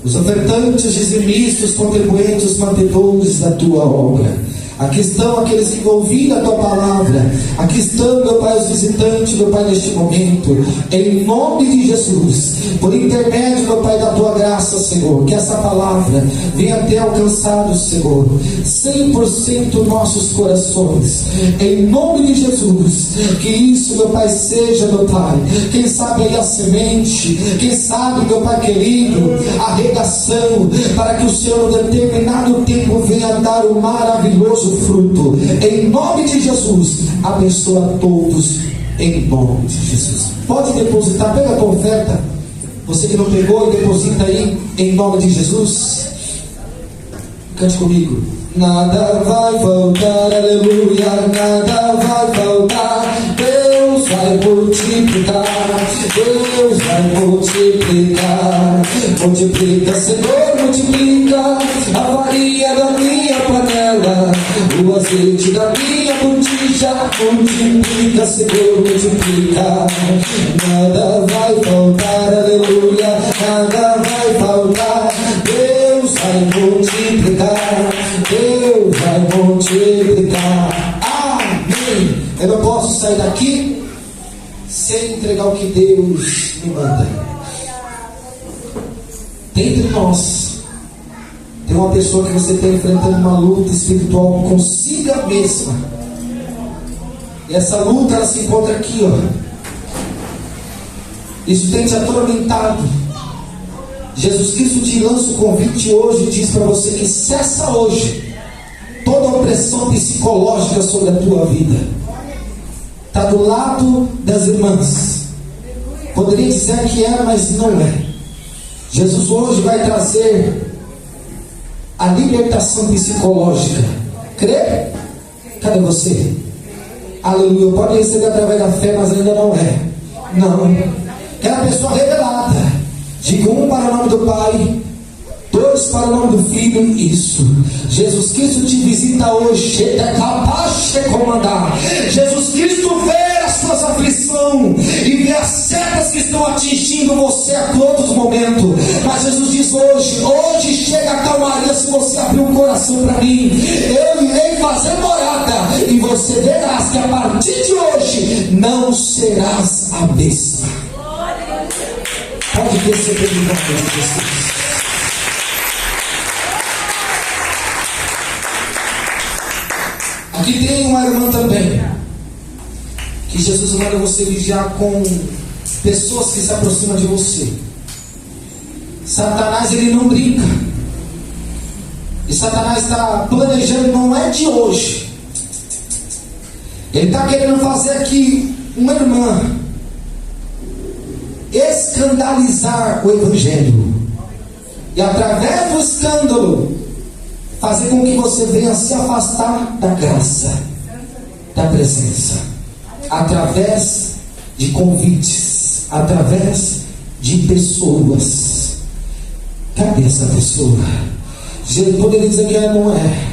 os ofertantes, dizimistas, contribuintes, mantedores da tua obra. Aqui estão aqueles que ouviram a tua palavra. Aqui estão, meu Pai, os visitantes, meu Pai, neste momento. Em nome de Jesus, por intermédio, meu Pai, da tua graça, Senhor, que essa palavra venha ter alcançado, Senhor, 100% nossos corações. Em nome de Jesus, que isso, meu Pai, seja, meu Pai, quem sabe aí a semente, quem sabe, meu Pai querido, a regação, para que o Senhor, no determinado tempo, venha dar o maravilhoso fruto. Em nome de Jesus, abençoa a todos. Em nome de Jesus. Pode depositar, pega a tua oferta. Você que não pegou, e deposita aí. Em nome de Jesus. Cante comigo. Nada vai faltar, aleluia. Nada vai faltar. Deus vai multiplicar. Deus vai multiplicar. Multiplica, Senhor, multiplica a farinha da minha panela, o azeite da minha botija. Multiplica, Senhor, multiplica. Nada vai faltar, aleluia. Nada vai faltar. Deus vai multiplicar. Deus vai multiplicar. Amém. Eu não posso sair daqui sem entregar o que Deus me manda. Dentre nós tem uma pessoa que você está enfrentando uma luta espiritual consigo mesma. E essa luta, ela se encontra aqui, ó. Isso tem te atormentado. Jesus Cristo te lança o convite hoje e diz para você que cessa hoje toda a opressão psicológica sobre a tua vida. Está do lado das irmãs. Poderia dizer que é, mas não é. Jesus hoje vai trazer a libertação psicológica. Crê? Cadê você? Aleluia. Pode receber através da fé, mas ainda não é. Não. Quero a pessoa revelada. Diga 1 para o nome do Pai, 2 para o nome do Filho. Isso. Jesus Cristo te visita hoje. É capaz de comandar. Jesus Cristo vê as suas aflições e vê as setas que estão atingindo você a todos os momentos. Mas Jesus diz hoje chega a calmaria se você abrir o coração para mim. Eu irei fazer morada e você verás que a partir de hoje não serás a mesma. Pode receber em nome de Jesus. Aqui tem uma irmã também, que Jesus manda você vigiar com pessoas que se aproximam de você. Satanás, ele não brinca. E Satanás está planejando, não é de hoje. Ele está querendo fazer aqui uma irmã escandalizar o Evangelho. E através do escândalo, fazer com que você venha se afastar da graça, da presença, através de convites, através de pessoas. Cadê essa pessoa? Jesus poderia dizer que ela não é.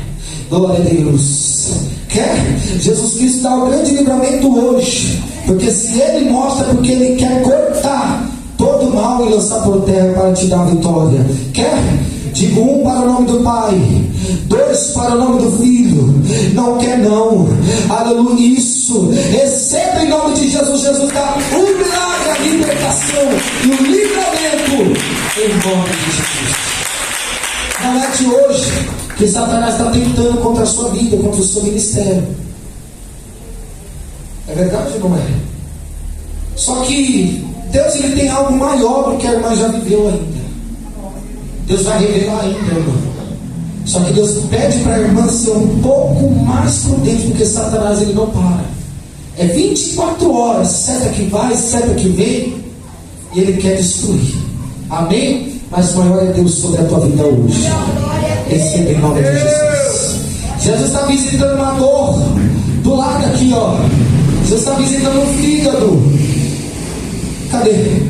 Glória a Deus. Quer? Jesus Cristo dá o grande livramento hoje, porque se Ele mostra, porque Ele quer cortar todo o mal e lançar por terra para te dar a vitória. Quer? Digo 1 para o nome do Pai, 2 para o nome do Filho. Não quer não. Aleluia. Isso. Receba em nome de Jesus. Jesus dá o milagre, a libertação e o livramento em nome de Jesus. Não é de hoje que Satanás está tentando contra a sua vida, contra o seu ministério. É verdade ou não é? Só que Deus, ele tem algo maior do que a irmã já viveu ainda. Deus vai revelar ainda, irmão. Só que Deus pede para a irmã ser um pouco mais prudente, porque Satanás, ele não para. É 24 horas, seta que vai, seta que vem, e ele quer destruir. Amém? Mas maior é Deus sobre a tua vida hoje. Receba em nome de Jesus. Jesus está visitando uma dor do lado aqui, ó. Jesus está visitando um fígado. Cadê?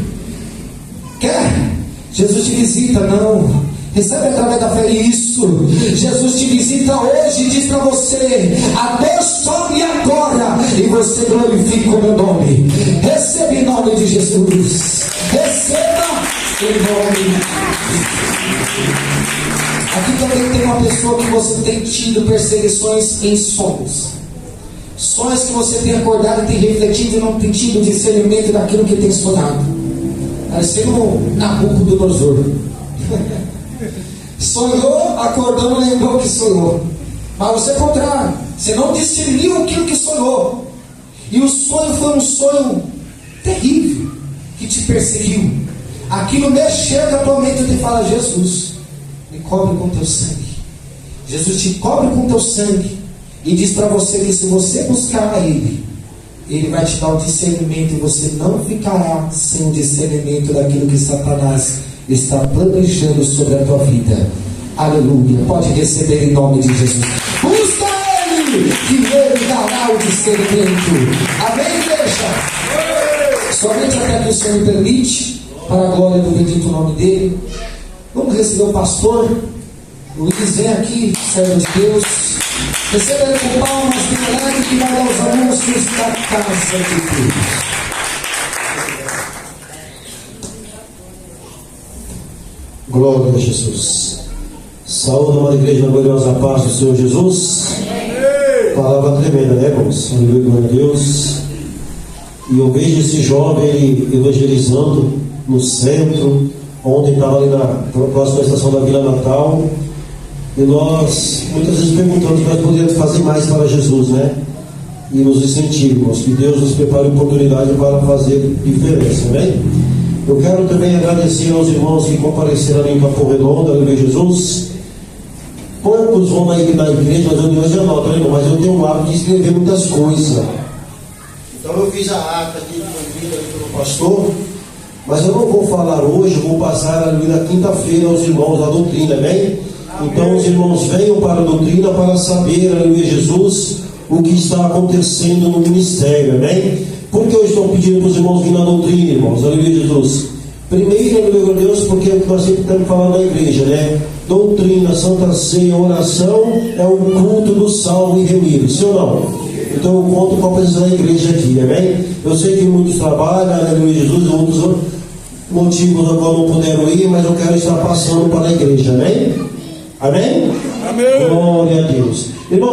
Quer? Jesus te visita, não. Recebe através da fé isso. Jesus te visita hoje e diz para você: a dor some agora e você glorifica o meu nome. Receba em nome de Jesus. Receba em nome. Aqui também tem uma pessoa que você tem tido perseguições em sonhos. Sonhos que você tem acordado e tem refletido e não tem tido discernimento daquilo que tem sonhado. Parecendo Nabucodonosor. Sonhou, acordou, não lembrou que sonhou. Mas você é o contrário. Você não discerniu aquilo que sonhou. E o sonho foi um sonho terrível que te perseguiu. Aquilo mexeu com a tua mente e te fala: Jesus, me cobre com teu sangue. Jesus te cobre com teu sangue. E diz para você que se você buscar a Ele, Ele vai te dar o discernimento. E você não ficará sem o discernimento daquilo que Satanás está planejando sobre a tua vida. Aleluia. Pode receber em nome de Jesus. Busca Ele, que Ele dará o discernimento. Amém, igreja? Somente até que o Senhor me permite, para a glória do bendito nome dEle. Vamos receber o pastor Luiz. Vem aqui, servo de Deus. Receba ele com palmas, que alegre, que vai dar os anúncios da casa de Deus. Glória a Jesus. Saúde, amada igreja, na gloriosa paz do Senhor Jesus. Palavra tremenda, né, irmãos? Aleluia, glória a Deus. E eu vejo esse jovem ele evangelizando no centro. Ontem estava ali na próxima estação da Vila Natal. E nós muitas vezes perguntamos se nós poderíamos fazer mais para Jesus, né? E nos incentivamos. Que Deus nos prepare oportunidade para fazer diferença, né? Eu quero também agradecer aos irmãos que compareceram ali em Capão Redondo, aleluia, Jesus. Poucos vão na igreja, nas reuniões, anotam, irmão, mas eu tenho o hábito de escrever muitas coisas. Então eu fiz a ata aqui, convida pelo pastor, mas eu não vou falar hoje, eu vou passar ali na quinta-feira aos irmãos a doutrina, amém? Então os irmãos venham para a doutrina para saber, aleluia, Jesus, o que está acontecendo no ministério, amém? Por que eu estou pedindo para os irmãos vir na doutrina, irmãos? Aleluia, Jesus. Primeiro, aleluia, Deus, porque nós sempre estamos falando na igreja, né? Doutrina, Santa Ceia, oração é o culto do salvo e remido, sim ou não? Então eu conto com a presença da igreja aqui, amém? Eu sei que muitos trabalham, aleluia, Jesus, outros motivos a qual não puderam ir, mas eu quero estar passando para a igreja, amém? Amém? Amém. Glória a Deus. Irmão,